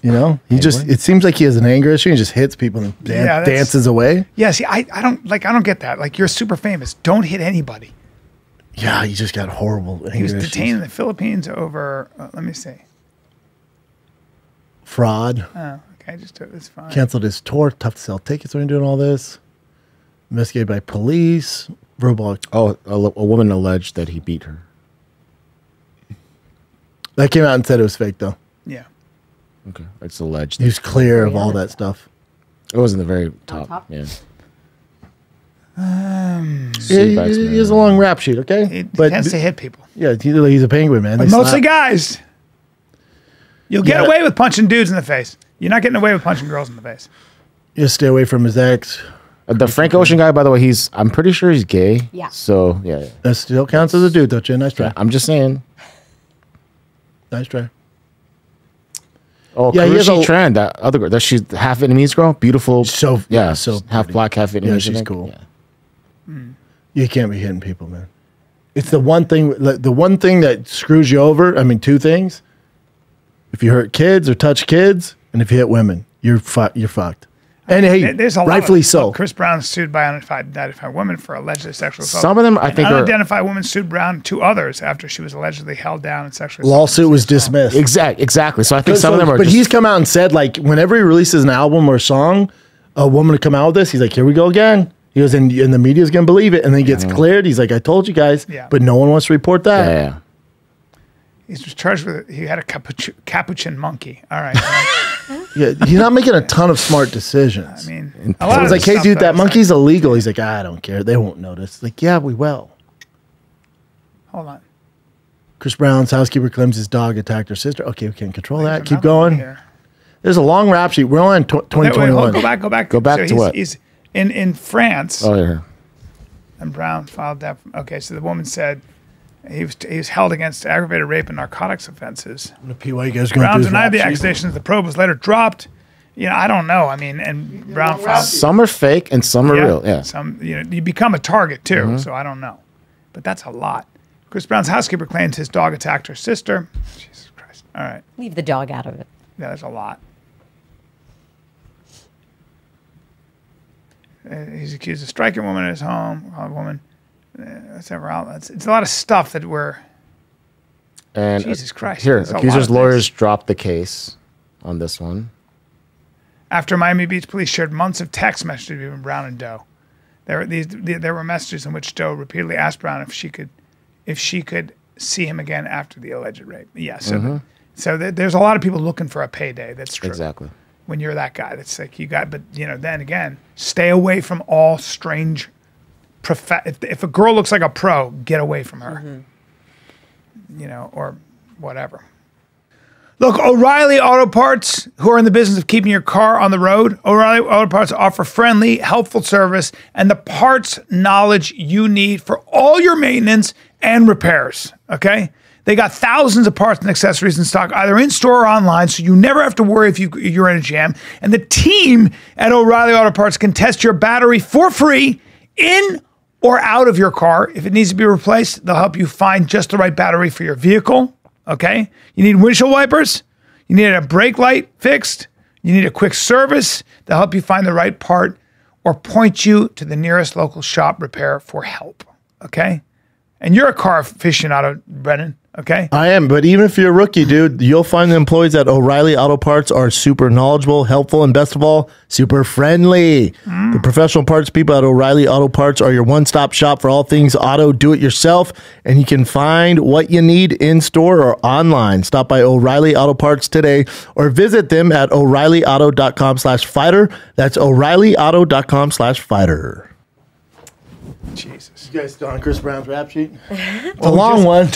It seems like he has an anger issue and just hits people and Yeah, that's- dances away. Yeah, see, I don't get that. Like, you're super famous. Don't hit anybody. Yeah, he just got horrible anger He was issues. detained in the Philippines over, let me see. Fraud. Oh, okay, it's fine. Canceled his tour. Tough to sell tickets when doing all this. Investigated by police. Verbal. Oh, a woman alleged that he beat her. That came out and said it was fake though. Yeah. Okay. It's alleged. He was clear of all that stuff. It was in the very top. top? Yeah. He has a long rap sheet, okay? He tends to hit people. Yeah, he's a penguin, man. But They mostly slap. guys. You'll get Yeah. away with punching dudes in the face. You're not getting away with punching girls in the face. Just stay away from his ex. The Frank Ocean guy, by the way, I'm pretty sure he's gay. Yeah. So, yeah. That still counts as a dude, though, Chin. Nice try. I'm just saying. Nice try. Oh, Yeah, he has Karushi a- Tran, that other girl. She's half Vietnamese girl. Beautiful. So half pretty. black, half Vietnamese. Yeah, I she's think. cool. Yeah. You can't be hitting people, man. It's the one thing. The one thing that screws you over. I mean, two things. If you hurt kids or touch kids, and if you hit women, you're fucked. And hey, There's a lot rightfully of, so. Chris Brown sued by unidentified women for alleged sexual assault. Some of them, I think, are unidentified woman sued Brown to others after she was allegedly held down and sexually Lawsuit was dismissed. exactly. So I think some of them are. But just, he's come out and said, like, whenever he releases an album or a song, a woman to come out with this, he's like, here we go again. He goes, and the media's going to believe it. And then he gets cleared. He's like, I told you guys. Yeah. But no one wants to report that. Yeah. He's charged with it. He had a capuchin monkey. All right. Yeah, he's not making a ton of smart decisions. I mean, I was like, hey, dude, that monkey's illegal. He's like, I don't care. They won't notice. Like, yeah, we will. Hold on. Chris Brown's housekeeper claims his dog attacked her sister. Okay, we can't control that. There's Keep another one going. here. There's a long rap sheet. We're only in 2021. Go back. Go back to what? He's in France. Oh, yeah. And Brown filed that. Okay, so the woman said he was held against aggravated rape and narcotics offenses. I'm gonna pee while you guys are going Brown through this denied rap the sheet. accusations. The probe was later dropped. You know, I don't know. I mean, and Brown filed. Some are fake and some are real. Yeah. Some, you become a target too. So I don't know, but that's a lot. Chris Brown's housekeeper claims his dog attacked her sister. Jesus Christ! All right, Leave the dog out of it. yeah, there's a lot. He's accused of striking a woman at his home. A woman, several outlets. It's a lot of stuff that we're. And Jesus Christ, here, there's a lot accusers' of lawyers things. dropped the case on this one. After Miami Beach police shared months of text messages between Brown and Doe, there were messages in which Doe repeatedly asked Brown if she could see him again after the alleged rape. Yeah, so there's a lot of people looking for a payday. That's true. Exactly. When you're that guy, that's like but then again, stay away from all strange. If a girl looks like a pro, get away from her. Or whatever. Look, O'Reilly Auto Parts, who are in the business of keeping your car on the road, O'Reilly Auto Parts offer friendly, helpful service and the parts knowledge you need for all your maintenance and repairs, okay? They got thousands of parts and accessories in stock, either in store or online, so you never have to worry if you're in a jam. And the team at O'Reilly Auto Parts can test your battery for free in or out of your car. If it needs to be replaced, they'll help you find just the right battery for your vehicle. Okay? You need windshield wipers. You need a brake light fixed. You need a quick service. They'll help you find the right part or point you to the nearest local shop repair for help. Okay? And you're a car aficionado, Brennan. Okay? I am, but even if you're a rookie, dude, you'll find the employees at O'Reilly Auto Parts are super knowledgeable, helpful, and best of all, super friendly. The professional parts people at O'Reilly Auto Parts are your one-stop shop for all things auto do-it-yourself, and you can find what you need in store or online. Stop by O'Reilly Auto Parts today or visit them at O'ReillyAuto.com/fighter. That's O'ReillyAuto.com/fighter. Jesus. You guys still on Chris Brown's rap sheet? It's a long one.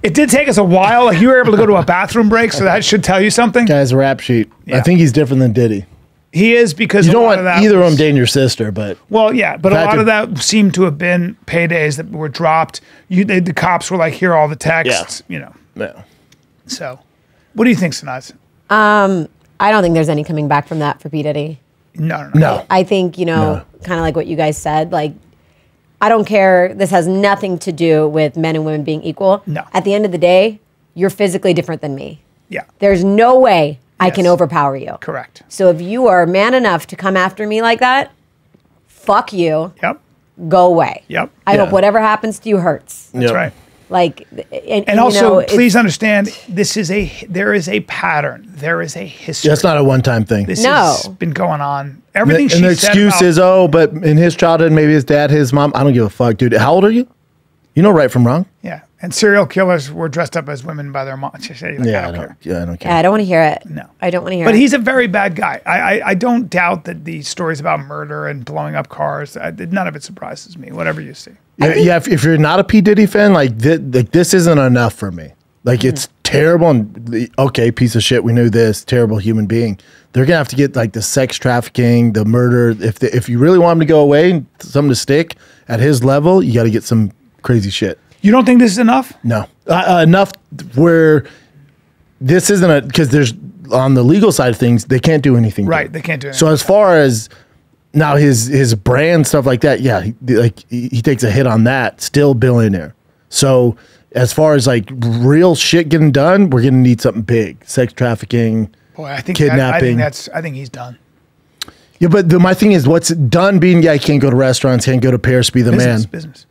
It did take us a while. Like you were able to go to a bathroom break, so that should tell you something. Guy's rap sheet. Yeah. I think he's different than Diddy. He is because You a don't lot want of that either of was- them dating your sister, but Well, yeah, but a Fact lot of- of that seemed to have been paydays that were dropped. The cops were like, "Here are all the texts," no. So, what do you think, Sanaz? I don't think there's any coming back from that for P. Diddy. No. I think, kind of like what you guys said, like, I don't care. This has nothing to do with men and women being equal. No. At the end of the day, you're physically different than me. Yeah, There's no way I can Yes. overpower you. correct. So if you are man enough to come after me like that, fuck you. Yep, Go away. Yep. I Yeah. hope whatever happens to you hurts. that's Yep. right. Like, And also, it's- please understand, there is a pattern. There is a history. That's not a one-time thing. This No. has been going on. Everything she And the said excuse about- is, but in his childhood, maybe his dad, his mom. I don't give a fuck, dude. How old are you? You know right from wrong. yeah. And serial killers were dressed up as women by their mom. She said, like, I don't care. I don't care. Yeah, I don't want to hear it. No. I don't want to hear But it. he's a very bad guy. I don't doubt that the stories about murder and blowing up cars, none of it surprises me, whatever you see. Yeah, if you're not a P. Diddy fan, like this isn't enough for me. Like it's terrible and okay, piece of shit. We knew this terrible human being. They're gonna have to get like the sex trafficking, the murder. If you really want him to go away, something to stick at his level, you got to get some crazy shit. You don't think this is enough? No, enough where this isn't because there's on the legal side of things they can't do anything. Right, to it. they can't do So anything. as far as now his brand stuff like that, yeah, he takes a hit on that. Still billionaire. So as far as like real shit getting done, we're gonna need something big. Sex trafficking. Boy, I think Kidnapping. I think he's done. Yeah, but my thing is, what's done being? Yeah, he can't go to restaurants, can't go to Paris, be the man. Business.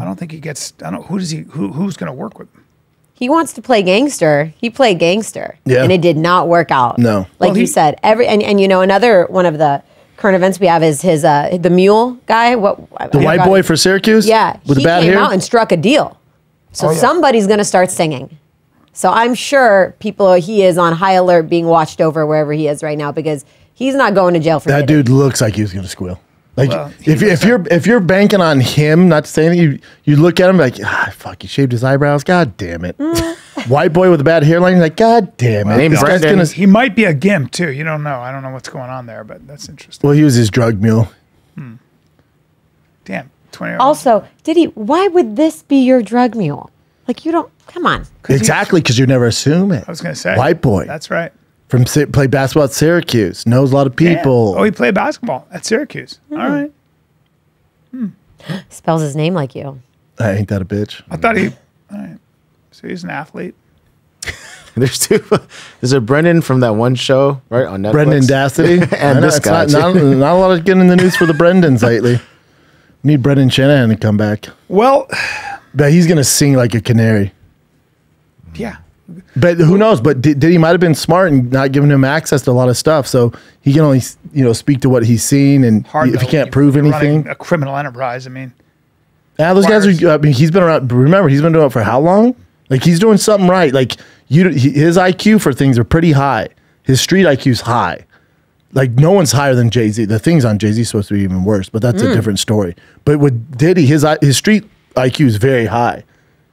I don't think he gets. I don't. Who's going to work with him? He wants to play gangster. He played gangster. Yeah. And it did not work out. No. Like Well, you said, and another one of the current events we have is his the mule guy. The white boy for Syracuse? Yeah, with the bad he came hair? out and struck a deal. So Oh, yeah. somebody's going to start singing. So I'm sure he is on high alert, being watched over wherever he is right now because he's not going to jail for That Diddy. dude looks like he was going to squeal. Like Well, if you're banking on him, not saying you look at him like fuck, he shaved his eyebrows. God damn it. White boy with a bad hairline. You're like, God damn it. Name This guy's Brendan. gonna. He might be a gimp too. You don't know. I don't know what's going on there, but that's interesting. Well, he was his drug mule. Damn, 20. Also, Diddy, why would this be your drug mule? Like, you don't, come on. Exactly, because you never assume it. I was going to say White boy That's right. from play basketball at Syracuse, knows a lot of Yeah. people. Oh, he played basketball at Syracuse. All right. Spells his name like you. Ain't that a bitch? I thought he. All right. So he's an athlete. There's two. There's a Brendan from that one show, right, on Netflix. Brendan Dassity. I And know, this it's guy. Not a lot of getting in the news for the Brendans lately. Need Brendan Shanahan to come back. Well, But he's going to sing like a canary. yeah. But who knows? But Diddy might have been smart and not giving him access to a lot of stuff. So he can only, speak to what he's seen. And Hard if he though, can't when prove you're running anything. a criminal enterprise. I mean, Yeah, those guys requires- are. I mean, he's been around. Remember, he's been doing it for how long? Like he's doing something right. Like his IQ for things are pretty high. His street IQ's high. Like no one's higher than Jay-Z. The things on Jay-Z supposed to be even worse, but that's a different story. But with Diddy, his street IQ is very high.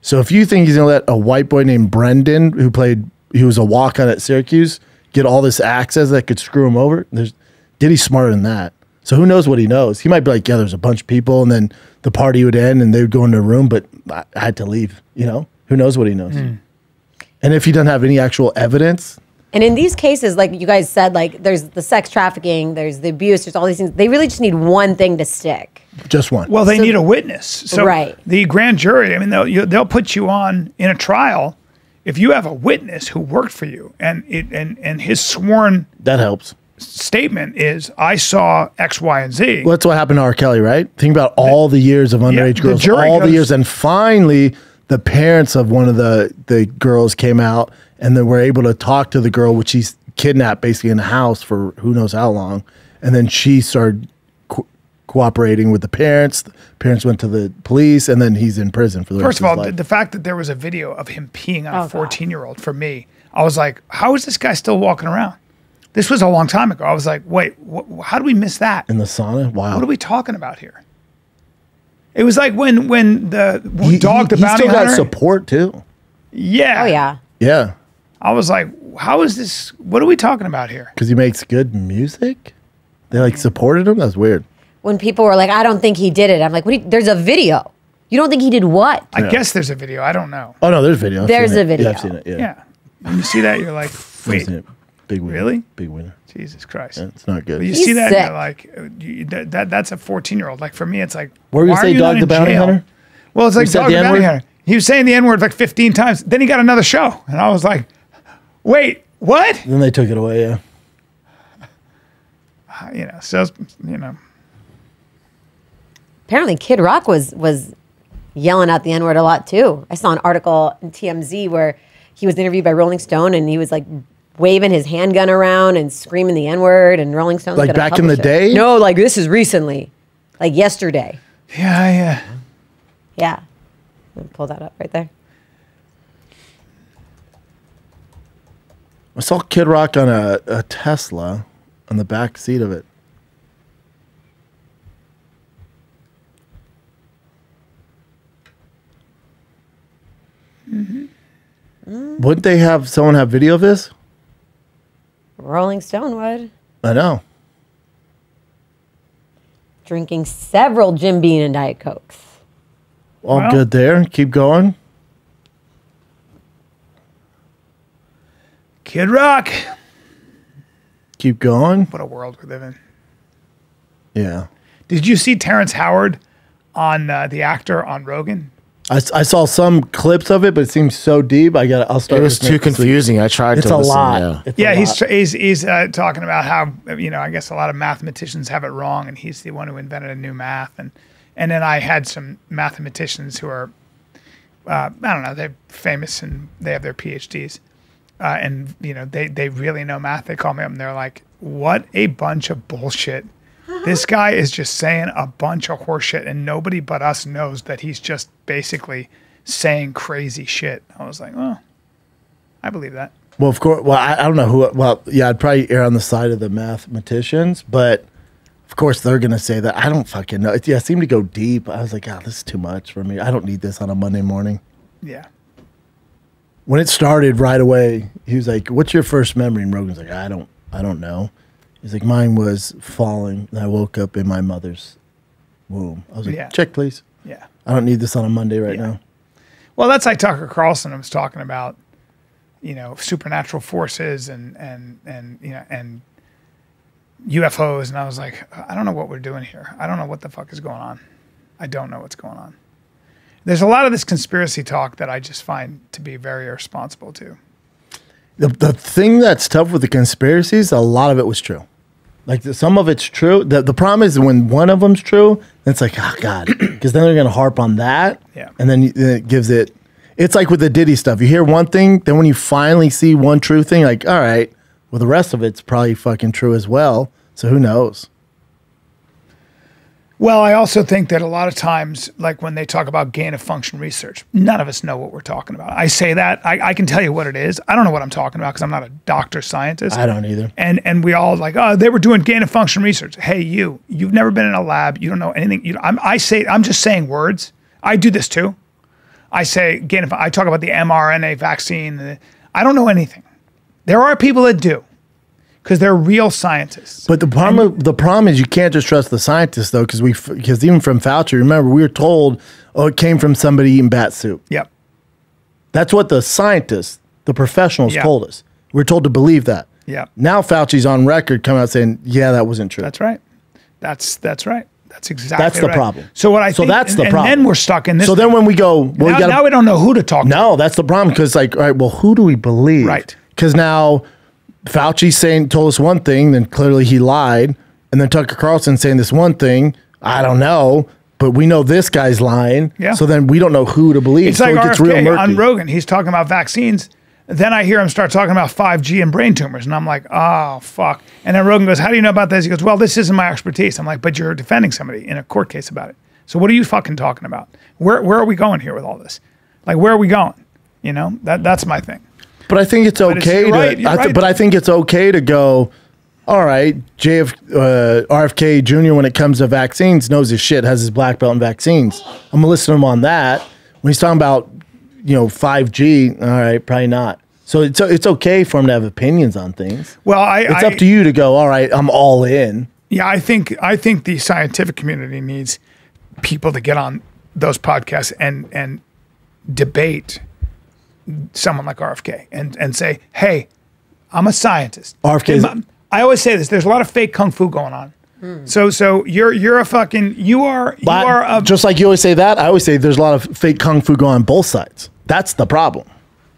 So if you think he's gonna let a white boy named Brendan, he was a walk-on at Syracuse, get all this access that could screw him over, Diddy's smarter than that. So who knows what he knows? He might be like, yeah, there's a bunch of people, and then the party would end, and they would go into a room, but I had to leave. Who knows what he knows? And if he doesn't have any actual evidence, And in these cases, like you guys said, like there's the sex trafficking, there's the abuse, there's all these things. They really just need one thing to stick. just one. well, they need a witness. So Right. the grand jury. I mean, they'll put you on in a trial if you have a witness who worked for you, and his sworn That helps. statement is, "I saw X, Y, and Z." Well, that's what happened to R. Kelly, right? Think about all the years of underage the girls, jury all the goes- years, and finally, the parents of one of the girls came out, and then were able to talk to the girl, which he's kidnapped basically in the house for who knows how long, and then she started cooperating with the parents. The parents went to the police, and then he's in prison for the First rest of of all, his life. the fact that there was a video of him peeing on Oh, a God. 14-year-old, for me, I was like, how is this guy still walking around? This was a long time ago. I was like, wait, how do we miss that? In the sauna, wow. What are we talking about here? It was like when the dog, the he bounty still got hunter. support too. Yeah. Oh yeah. Yeah, I was like, how is this? What are we talking about here? because he makes good music. They like supported him. That's weird. When people were like, I don't think he did it. I'm like, there's a video. You don't think he did what? I guess there's a video. I don't know. Oh no, there's video. I've There's seen a it. video. Yeah, I've seen it. Yeah, Yeah. When you see that, you're like, I've wait, seen it. Big winner. Really? Big winner. Jesus Christ. Yeah, it's not good. But you He's see that, sick. and you're like, that's a 14-year-old. Like for me, it's like, What were you why are say, you Dog not the in Bounty jail? Hunter? Well, it's like said Dog the the Bounty N-word? Hunter. He was saying the N-word like 15 times. Then he got another show, and I was like, wait, what? Then they took it away. Yeah. So Apparently, Kid Rock was yelling out the N-word a lot too. I saw an article in TMZ where he was interviewed by Rolling Stone and he was like waving his handgun around and screaming the N-word, and Rolling Stone. Like back in the day? No, like this is recently, like yesterday. yeah. Yeah, let me pull that up right there. I saw Kid Rock on a Tesla on the back seat of it. Wouldn't they have someone have video of this? Rolling Stone would I know. drinking several Jim Beam and Diet Cokes. All Well- good there. Keep going. Kid Rock. Keep going. What a world we live in. Yeah. Did you see Terrence Howard on the actor on Rogan? I saw some clips of it, but it seems so deep. I'll start. It was this too next week. confusing. I tried It's to a listen. lot. Yeah. It's a Yeah, lot. he's talking about how I guess a lot of mathematicians have it wrong, and he's the one who invented a new math, and then I had some mathematicians who are I don't know, they're famous and they have their PhDs, and they really know math. They call me up and they're like, "What a bunch of bullshit! This guy is just saying a bunch of horse shit, and nobody but us knows that he's just basically saying crazy shit. I was like, well, I believe that. Well, of course. Well, I don't know who. Well, yeah, I'd probably err on the side of the mathematicians, but of course they're gonna say that. I don't fucking know. It seemed to go deep. I was like, this is too much for me. I don't need this on a Monday morning. Yeah. When it started right away, he was like, "What's your first memory?" And Rogan's like, "I don't know." He's like, "Mine was falling, and I woke up in my mother's womb." I was like, "Check, please." Yeah. I don't need this on a Monday right now. Well, that's like Tucker Carlson was talking about, supernatural forces and UFOs, and I was like, I don't know what we're doing here. I don't know what the fuck is going on. I don't know what's going on. There's a lot of this conspiracy talk that I just find to be very irresponsible too. The thing that's tough with the conspiracies, a lot of it was true. Like some of it's true. The problem is when one of them's true, then it's like, oh God, because then they're gonna harp on that. Yeah. And then it gives it. It's like with the Diddy stuff. You hear one thing, then when you finally see one true thing, like, all right, well the rest of it's probably fucking true as well. So who knows? Well, I also think that a lot of times, like when they talk about gain of function research, none of us know what we're talking about. I say that. I can tell you what it is. I don't know what I'm talking about because I'm not a doctor scientist. I don't either. And we all like, oh, they were doing gain of function research. Hey, you've never been in a lab. You don't know anything. I'm just saying words. I do this too. I say I talk about the mRNA vaccine. I don't know anything. There are people that do. Because they're real scientists. But the problem is you can't just trust the scientists though, because even from Fauci, remember we were told, it came from somebody eating bat soup. Yep. That's what the scientists, the professionals told us. We were told to believe that. Yeah. Now Fauci's on record coming out saying, yeah, that wasn't true. That's right. That's right. That's exactly That's the problem. So what I think, that's the problem. And then we're stuck in this. So then when we go, well, now we don't know who to talk to. No, that's the problem. Because all right, well, who do we believe? Right. Because now Fauci told us one thing, then clearly he lied. And then Tucker Carlson saying this one thing, I don't know, but we know this guy's lying. Yeah. So then we don't know who to believe. It's so like it gets real RFK murky. on Rogan. He's talking about vaccines. Then I hear him start talking about 5G and brain tumors. And I'm like, oh, fuck. And then Rogan goes, how do you know about this? He goes, well, this isn't my expertise. I'm like, but you're defending somebody in a court case about it. So what are you fucking talking about? Where are we going here with all this? Like, where are we going? That's my thing. But I think it's okay but I think it's okay to go, all right, RFK Jr., when it comes to vaccines, knows his shit, has his black belt in vaccines. I'm going to listen to him on that. When he's talking about, 5G, all right, probably not. So it's okay for him to have opinions on things. Well, it's up to you to go, all right, I'm all in. Yeah, I think the scientific community needs people to get on those podcasts and debate someone like RFK and say, hey, I'm a scientist. I always say this, there's a lot of fake kung fu going on. So you're a fucking, you are just like you always say that, I always say there's a lot of fake kung fu going on both sides. That's the problem.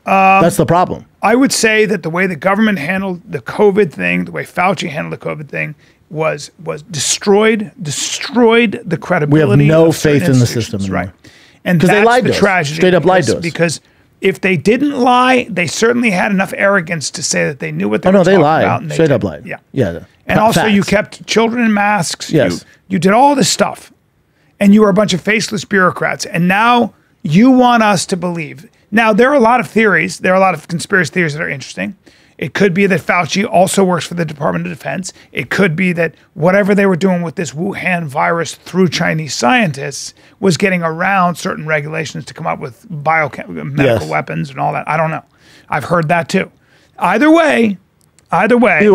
That's the problem. I would say that the way the government handled the COVID thing, the way Fauci handled the COVID thing was destroyed the credibility. We have no faith in the system anymore. Right. And that's they lied the to us. tragedy. Straight up lied to us. Because if they didn't lie, they certainly had enough arrogance to say that they knew what they were talking about. Straight up lied. Yeah. Yeah. And also you kept children in masks. Yes. You did all this stuff. And you were a bunch of faceless bureaucrats. And now you want us to believe. Now, there are a lot of theories. There are a lot of conspiracy theories that are interesting. It could be that Fauci also works for the Department of Defense. It could be that whatever they were doing with this Wuhan virus through Chinese scientists was getting around certain regulations to come up with medical weapons and all that. I don't know. I've heard that too. Either way, you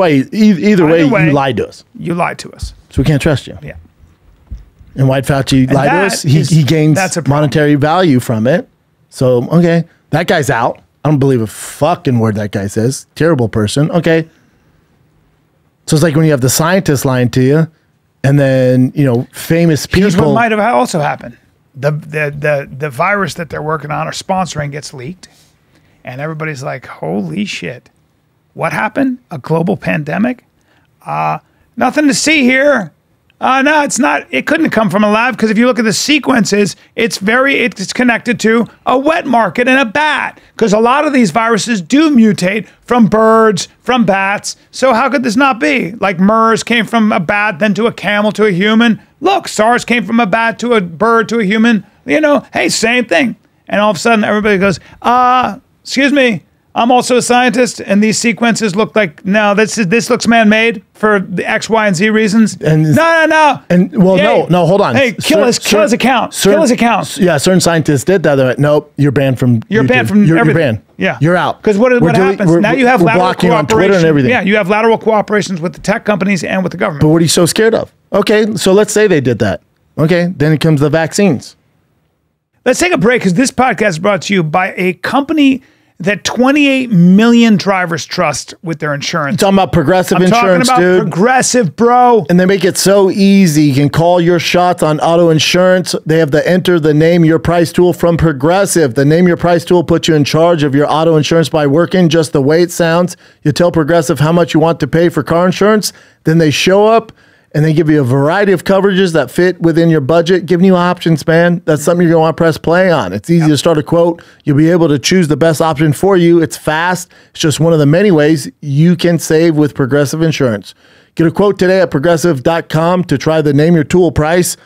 lied to us. You lied to us. So we can't trust you. Yeah. And why'd Fauci lie to us? He gains monetary value from it. So, okay, that guy's out. I don't believe a fucking word that guy says. Terrible person. Okay. So it's like when you have the scientists lying to you and then, famous people. Here's what might have also happened. The virus that they're working on or sponsoring gets leaked. And everybody's like, holy shit. What happened? A global pandemic? Nothing to see here. No, it's not. It couldn't come from a lab because if you look at the sequences, it's connected to a wet market and a bat because a lot of these viruses do mutate from birds, from bats. So how could this not be? Like MERS came from a bat, then to a camel, to a human. Look, SARS came from a bat to a bird to a human. You know, hey, same thing. And all of a sudden, everybody goes, excuse me. I'm also a scientist, and these sequences look like this looks man-made for the X, Y, and Z reasons. And no. And no, hold on. Hey, kill his account. Kill his account. Yeah, certain scientists did that. They're like, nope, you're banned from. You're banned from you're everything. Banned. Yeah, you're out. Because what happens now? You have lateral blocking on cooperation. Twitter and everything. Yeah, you have lateral cooperations with the tech companies and with the government. But what are you so scared of? Okay, so let's say they did that. Okay, then it comes the vaccines. Let's take a break because this podcast is brought to you by a company that 28 million drivers trust with their insurance. You're talking about Progressive Insurance, talking about dude. Progressive, bro. And they make it so easy. You can call your shots on auto insurance. They have the enter the name your price tool from Progressive. The name your price tool puts you in charge of your auto insurance by working just the way it sounds. You tell Progressive how much you want to pay for car insurance. Then they show up and they give you a variety of coverages that fit within your budget, giving you options, man. That's something you're going to want to press play on. It's easy to start a quote. You'll be able to choose the best option for you. It's fast. It's just one of the many ways you can save with Progressive Insurance. Get a quote today at progressive.com to try the Name Your Tool price.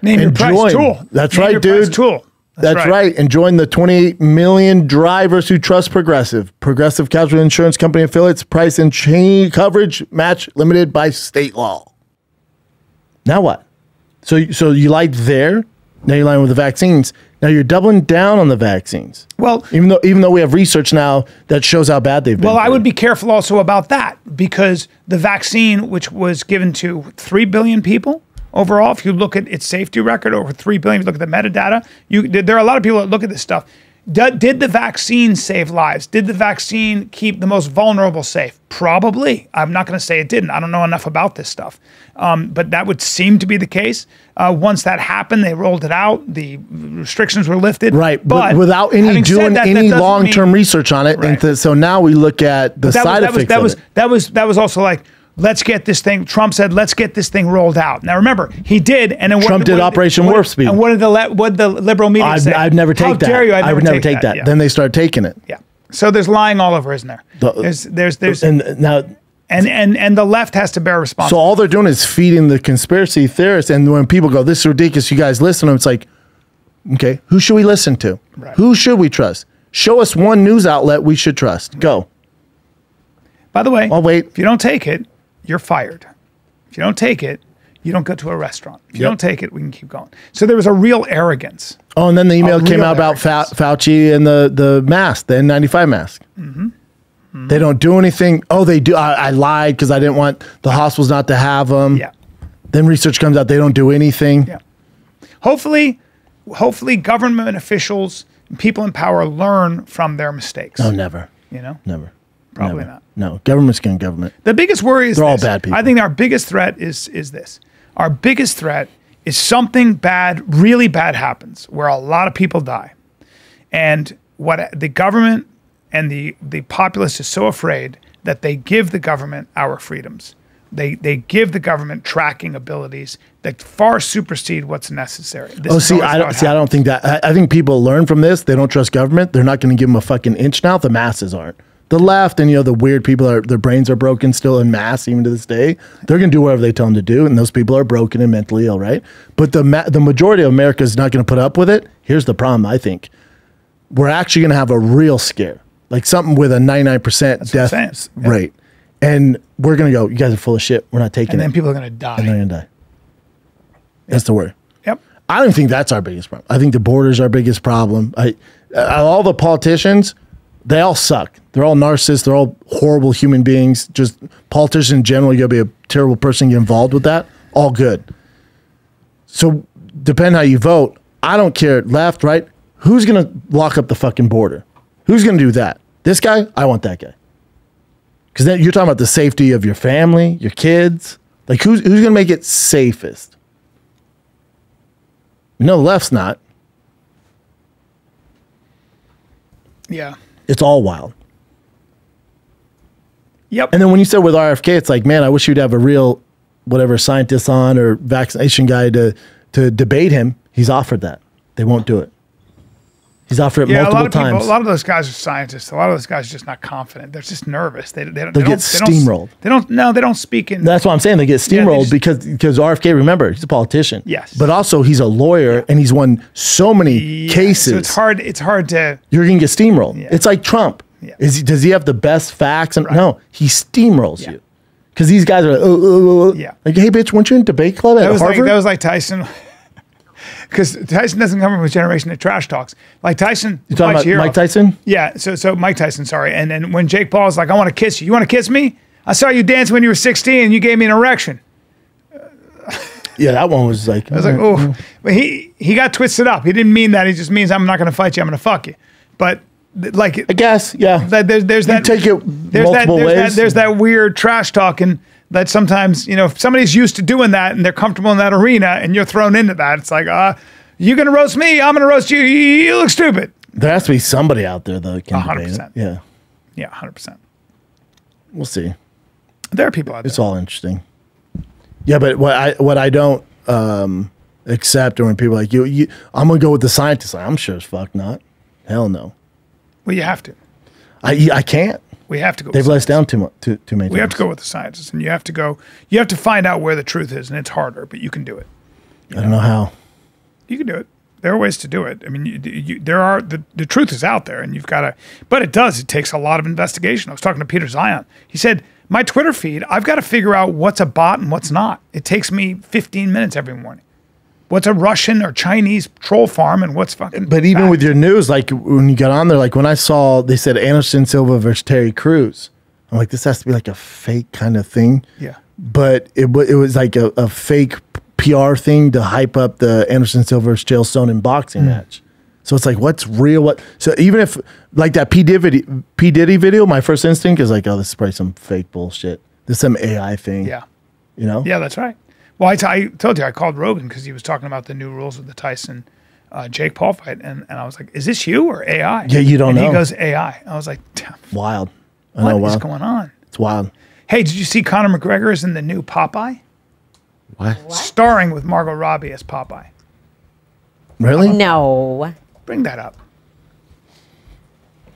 Name your price tool. That's Name right, your dude. Price tool. That's right. And join the 28 million drivers who trust Progressive. Progressive Casualty Insurance Company affiliates. Price and chain coverage match limited by state law. Now what? So you lied there. Now you're lying with the vaccines. Now you're doubling down on the vaccines. Well, even though we have research now that shows how bad they've been. Well, I would be careful also about that because the vaccine, which was given to 3 billion people overall, if you look at its safety record, over 3 billion, if you look at the metadata, there are a lot of people that look at this stuff. Did the vaccine save lives? Did the vaccine keep the most vulnerable safe? Probably. I'm not going to say it didn't. I don't know enough about this stuff. But that would seem to be the case. Once that happened, they rolled it out. The restrictions were lifted. Right. But without any long-term research on it. Right. And so now we look at the side effects of it. That was also like, let's get this thing. Trump said, let's get this thing rolled out. Now remember, he did, and then Trump did Operation Warp Speed. And what did the liberal media say? I'd never take that. How dare you? I would never take that. Yeah. Then they start taking it. Yeah. So there's lying all over, isn't there? There's and now. And the left has to bear responsibility. So all they're doing is feeding the conspiracy theorists. And when people go, this is ridiculous, you guys listen to them, it's like, okay, who should we listen to? Right. Who should we trust? Show us one news outlet we should trust. Go. By the way, I'll wait. If you don't take it, you're fired. If you don't take it, you don't go to a restaurant. If you don't take it, we can keep going. So there was a real arrogance. Oh, and then the email came out about Fauci and the mask, the N95 mask. Mm-hmm. They don't do anything. Oh, they do. I lied because I didn't want the hospitals not to have them. Yeah. Then research comes out. They don't do anything. Yeah. Hopefully government officials, people in power learn from their mistakes. No, never. You know? Never. Probably never. not. No, government's going to government. The biggest worry is they're all bad people. I think our biggest threat is this. Our biggest threat is something bad, really bad happens where a lot of people die. And what the government and the populace is so afraid that they give the government our freedoms. They give the government tracking abilities that far supersede what's necessary. I don't think that. I think people learn from this. They don't trust government. They're not going to give them a fucking inch now. The masses aren't. The left and the weird people their brains are broken still en masse even to this day. They're going to do whatever they tell them to do, and those people are broken and mentally ill, right? But the majority of America is not going to put up with it. Here's the problem. I think we're actually going to have a real scare, like something with a 99% death rate, and we're going to go. You guys are full of shit. We're not taking it. And then people are going to die. And they're going to die. That's the worry. Yep. I don't think that's our biggest problem. I think the border's our biggest problem. All the politicians. They all suck. They're all narcissists. They're all horrible human beings. Just politicians in general, you got to be a terrible person to get involved with that. All good. So depending how you vote, I don't care, left, right. Who's going to lock up the fucking border? Who's going to do that? This guy? I want that guy. Because then you're talking about the safety of your family, your kids. Like who's going to make it safest? No, the left's not. Yeah. It's all wild. Yep. And then when you said with RFK, it's like, man, I wish you'd have a real whatever scientist on or vaccination guy to debate him. He's offered that. They won't do it. He's offered it multiple times. A lot of those guys are scientists. A lot of those guys are just not confident. They're just nervous. They get steamrolled. They don't speak in. That's what I'm saying. They get steamrolled because RFK, remember, he's a politician. Yes. But also he's a lawyer and he's won so many cases. So it's hard to. You're going to get steamrolled. Yeah. It's like Trump. Yeah. Does he have the best facts? No, he steamrolls Yeah. you. Because these guys are like, Yeah. like, hey, bitch, weren't you in debate club at Harvard? That was like Tyson. Because Tyson doesn't come from a generation that trash talks. Like Tyson. You talking about Mike Tyson? Yeah. So Mike Tyson, sorry. And then when Jake Paul's like, I want to kiss you. You want to kiss me? I saw you dance when you were 16 and you gave me an erection. Yeah, that one was like. I was like, oh. But he got twisted up. He didn't mean that. He just means I'm not going to fight you. I'm going to fuck you. But like. I guess, yeah. There's that. You take it multiple ways. There's that weird trash talking. That sometimes, if somebody's used to doing that and they're comfortable in that arena and you're thrown into that, it's like, you're going to roast me, I'm going to roast you, you look stupid. There has to be somebody out there that can 100%. debate it. Yeah. Yeah, 100%. We'll see. There are people out there. It's all interesting. Yeah, but what I don't accept are when people are like, I'm going to go with the scientists. Like, I'm sure as fuck not. Hell no. Well, you have to. I can't. We have to go. They've let us down too many times. We have to go with the scientists, and you have to find out where the truth is, and it's harder, but you can do it. I don't know how. You can do it. There are ways to do it. I mean, the truth is out there, and you've got to. But it takes a lot of investigation. I was talking to Peter Zion. He said, my Twitter feed, I've got to figure out what's a bot and what's not. It takes me 15 minutes every morning. What's a Russian or Chinese troll farm and what's fucking. But even fact. with your news, like when you got on there, like when I saw they said Anderson Silva versus Terry Crews, I'm like, this has to be like a fake kind of thing. Yeah. But it was like a fake PR thing to hype up the Anderson Silva versus Chael Sonnen boxing match. So it's like, what's real? What? So even if like that P Diddy video, my first instinct is like, oh, this is probably some fake bullshit. This is some AI thing. Yeah. You know? Yeah, that's right. Well, I told you, I called Rogan because he was talking about the new rules with the Tyson Jake Paul fight. And I was like, is this you or AI? Yeah, you don't know. He goes, AI. I was like, damn. Wild. What is going on? It's wild. Hey, did you see Conor McGregor is in the new Popeye? What? Starring with Margot Robbie as Popeye. Really? No. Bring that up.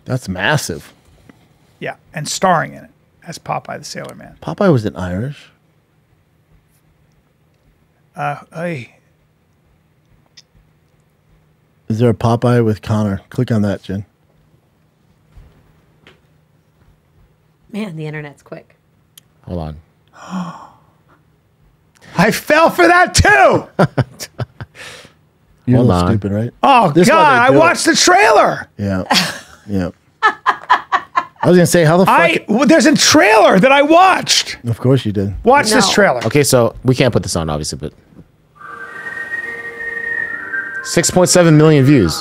That's massive. Yeah, and starring in it as Popeye the Sailor Man. Popeye was in Irish. Hey. Is there a Popeye with Connor? Click on that, Jen. Man, the internet's quick. Hold on. I fell for that too. You're Hold a little on. stupid, right? Oh, This is why God, I they do it. watched the trailer. Yeah. Yeah. I was gonna say how the fuck. There's a trailer that I watched. Of course you did. Watch this No. trailer. Okay, so we can't put this on, obviously, but 6.7 million views.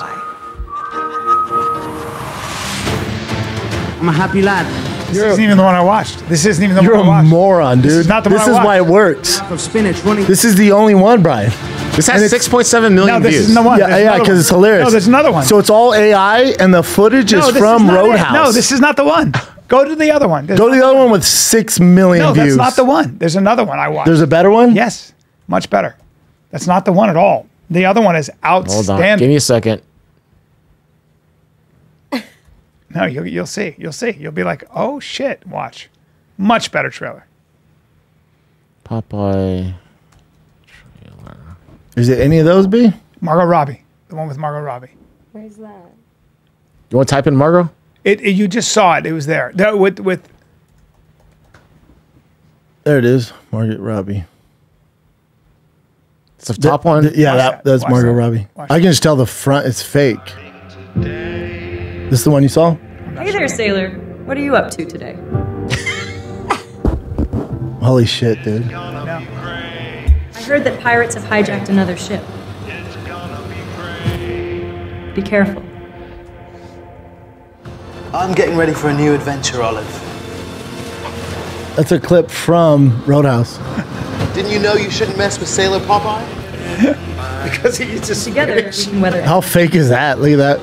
I'm a happy lad. This isn't even the one I watched. This isn't even the You're one I a watched. moron, dude. This is not the one This I is why it watched. works. Of spinach running. This is the only one, Brian. This has And it's- 6.7 million No, this views. isn't the one. Yeah, There's yeah, another because one. it's hilarious. No, there's another one. So it's all AI, and the footage is this from not it. Roadhouse. No, this is not the one. Go to the other one. Go to the other one with 6 million No, views. that's not the one. There's another one I watched. There's a better one. Yes, much better. That's not the one at all. The other one is Hold on. outstanding. Give me a second. No, you'll see. You'll see. You'll be like, oh shit, watch. Much better trailer. Popeye. Is it any of those? B? Margot Robbie. The one with Margot Robbie. Where's that? You want to type in Margot? You just saw it. It was there. With There it is, Margaret Robbie. It's the top one. Yeah, Watch that's Watch Margot that. Robbie. Watch I can just tell the front is fake. This is the one you saw? Hey there, sailor. What are you up to today? Holy shit, dude. I heard that pirates have hijacked another ship. Be careful. I'm getting ready for a new adventure, Olive. That's a clip from Roadhouse. Didn't you know you shouldn't mess with Sailor Popeye? because he just Together, we can weather. How fake is that? Look at that.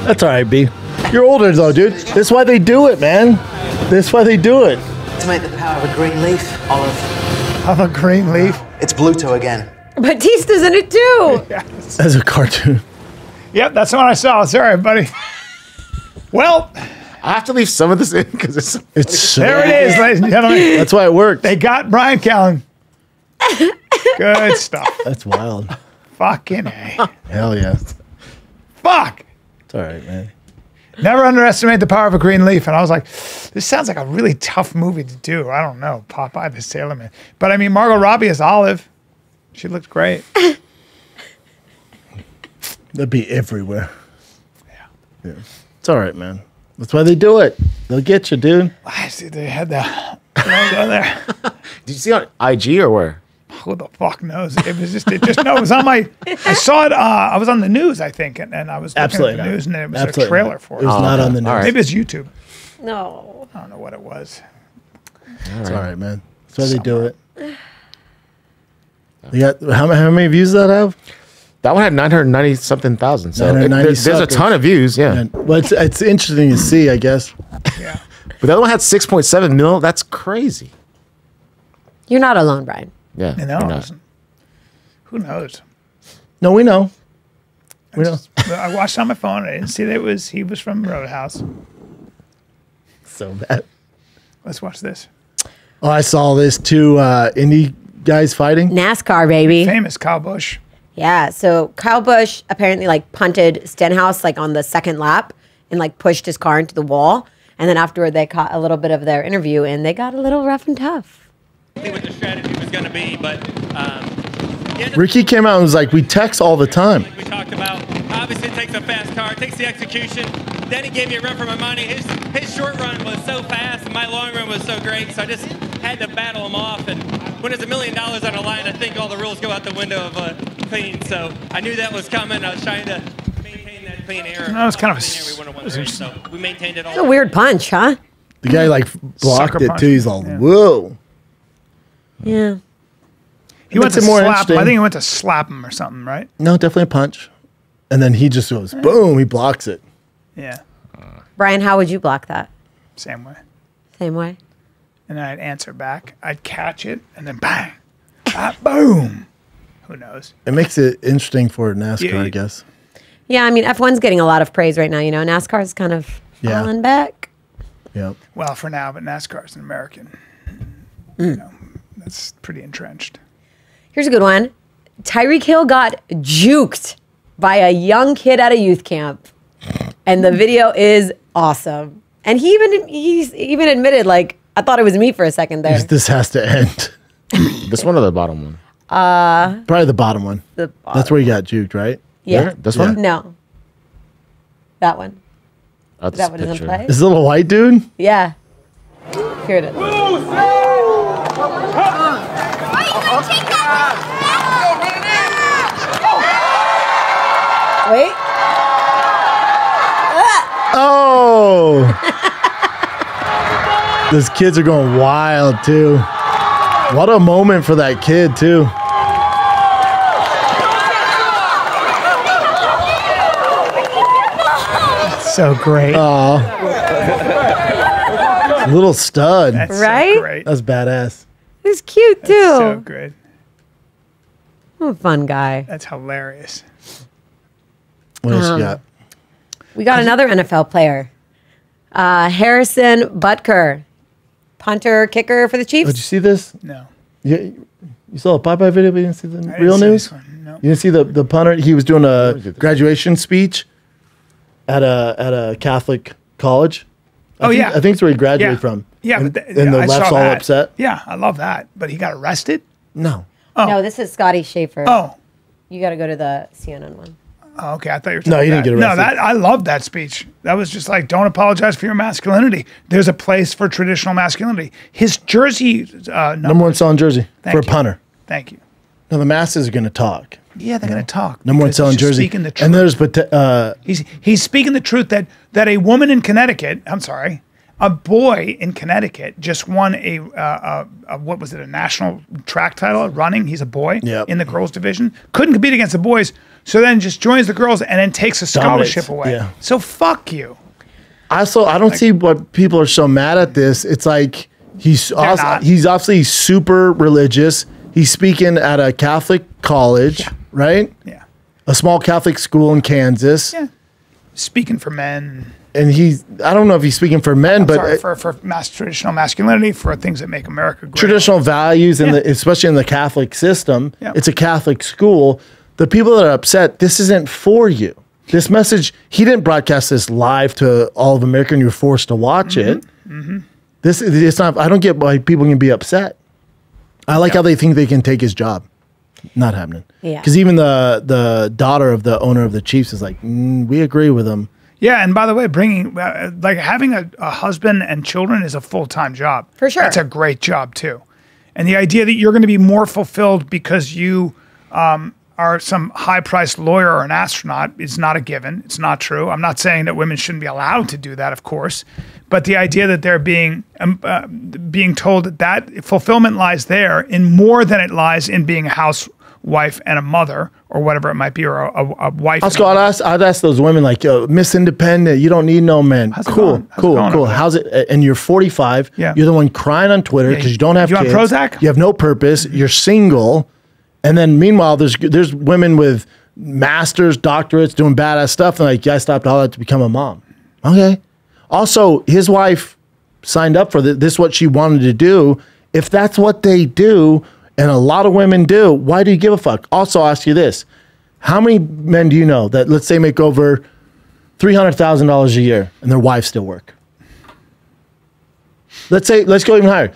That's all right, B. You're older though, dude. This is why they do it, man. This is why they do it. To make the power of a green leaf, Olive. Of a green leaf. It's Bluto again. Batista's in it too. Yes. As a cartoon. Yep, that's the one I saw. Sorry, buddy. Well, I have to leave some of this in because It's so there it is, ladies and gentlemen. That's why it worked. They got Bryan Callen. Good stuff. That's wild. Fucking A. Hell yeah. Fuck. It's all right, man. Never underestimate the power of a green leaf. And I was like, this sounds like a really tough movie to do. I don't know. Popeye the Sailor Man. But I mean, Margot Robbie as Olive. She looked great. That'd be everywhere. Yeah. It's all right, man. That's why they do it. They'll get you, dude. I see they had that. Go there. Did you see on IG or where? Who the fuck knows? It was on my, I saw it, I was on the news, I think, and I was looking Absolutely at the not. news, and it was Absolutely a trailer not. for It it. was not on the news. All right. Maybe it's YouTube. No. I don't know what it was. It's all right, man. That's why they do it. You got how many views does that have? That one had 990 something thousand. So 990 there's a suckers. ton of views. Yeah. And, well, it's interesting to see, I guess. Yeah. But the other one had 6.7 mil. That's crazy. You're not alone, Bryan. Yeah. You you're not. know, who knows? No, we know. We know. I watched on my phone. I didn't see that he was from Roadhouse. So bad. Let's watch this. Oh, I saw this two indie guys fighting. NASCAR, baby. Famous Kyle Busch. Yeah, so Kyle Busch apparently like punted Stenhouse like on the second lap and like pushed his car into the wall. And then afterward, they caught a little bit of their interview and they got a little rough and tough. See what the strategy was going to be, but Ricky came out and was like, we text all the time. like we talked about, obviously it takes a fast car, it takes the execution. Then he gave me a run for my money. His short run was so fast and my long run was so great, so I just had to battle him off. And when there's $1 million on the line, I think all the rules go out the window of clean. So I knew that was coming. I was trying to maintain that clean air. No, it's kind of Clean air, we wouldn't have won the race, so we maintained it all. It's a weird punch, huh? The guy like blocked Sucker it punch. too. He's all, Yeah. whoa. Yeah. He went to Makes it more slap him. I interesting. think he went to slap him or something, right? No, definitely a punch. And then he just goes, boom, he blocks it. Yeah. Bryan, how would you block that? Same way. Same way? And then I'd answer back. I'd catch it and then bang. Boom. Who knows? It makes it interesting for NASCAR, Yeah, I guess. Yeah, I mean, F1's getting a lot of praise right now. You know, NASCAR's kind of Yeah. falling back. Yep. Well, for now, but NASCAR's an American. You know, that's pretty entrenched. Here's a good one. Tyreek Hill got juked by a young kid at a youth camp. And the video is awesome. And he's even admitted, like, I thought it was me for a second there. This has to end. This one or the bottom one? Probably the bottom one. The bottom. That's where you got juked, right? Yeah. There? This one? No. That one. Oh, Is that what is in play? This little white dude? Yeah. Here it is. Wait. Oh! Those kids are going wild, too. What a moment for that kid, too. So great. Little stud. That's Right? so great. That's badass. He's cute, too. So good. What a fun guy. That's hilarious. What else you got? We got another NFL player. Harrison Butker. Punter, kicker for the Did you Chiefs. see this? No. You saw a Popeye video, but you didn't see the I didn't real see news? this one, no. You didn't see the punter? He was doing a graduation speech at a Catholic college. I think it's where he graduated from. Yeah, and, but and the I left's saw all that. upset. Yeah, I love that. But he got arrested? No. No, this is Scotty Schaefer. Oh. You got to go to the CNN one. Oh, okay. I thought you were talking No, he didn't get No, arrested. I loved that speech. That was just like, don't apologize for your masculinity. There's a place for traditional masculinity. His jersey Number one selling jersey Thank for a you. punter. Thank you. Now the masses are going to talk. Yeah, they're going to talk. Number one because selling he's just jersey. Speaking the truth. And there's He's speaking the truth that a woman in Connecticut, a boy in Connecticut just won a what was it, a national track title running. He's a boy Yep. in the girls division. Couldn't compete against the boys, so then just joins the girls and then takes a scholarship away. Yeah. So fuck you. I don't see what people are so mad at this. It's like He's obviously super religious. He's speaking at a Catholic college, right? Yeah. A small Catholic school in Kansas. Yeah. Speaking for men. And I don't know if he's speaking for men, but for traditional masculinity, for things that make America great. Traditional values, especially in the Catholic system. Yeah. It's a Catholic school. The people that are upset, this isn't for you. This message, he didn't broadcast this live to all of America and you're forced to watch it. It's not, I don't get why people can be upset. I like how they think they can take his job. Not happening. Yeah. Because even the daughter of the owner of the Chiefs is like, we agree with him. Yeah, and by the way, having a husband and children is a full-time job. For sure. That's a great job, too. And the idea that you're going to be more fulfilled because you are some high-priced lawyer or an astronaut is not a given. It's not true. I'm not saying that women shouldn't be allowed to do that, of course. But the idea that they're being told that fulfillment lies there in more than it lies in being a housewife and a mother or whatever it might be, or a wife. I'd ask those women like, Miss Independent, you don't need no men. Cool. How's it? And you're 45. Yeah. You're the one crying on Twitter because you don't have kids. You on Prozac? You have no purpose. You're single. And then meanwhile, there's women with masters, doctorates, doing badass stuff. And like, I stopped all that to become a mom. Okay. Also, his wife signed up for this, what she wanted to do. If that's what they do, and a lot of women do, why do you give a fuck? Also, I'll ask you this. How many men do you know that, let's say, make over $300,000 a year and their wives still work? Let's go even higher.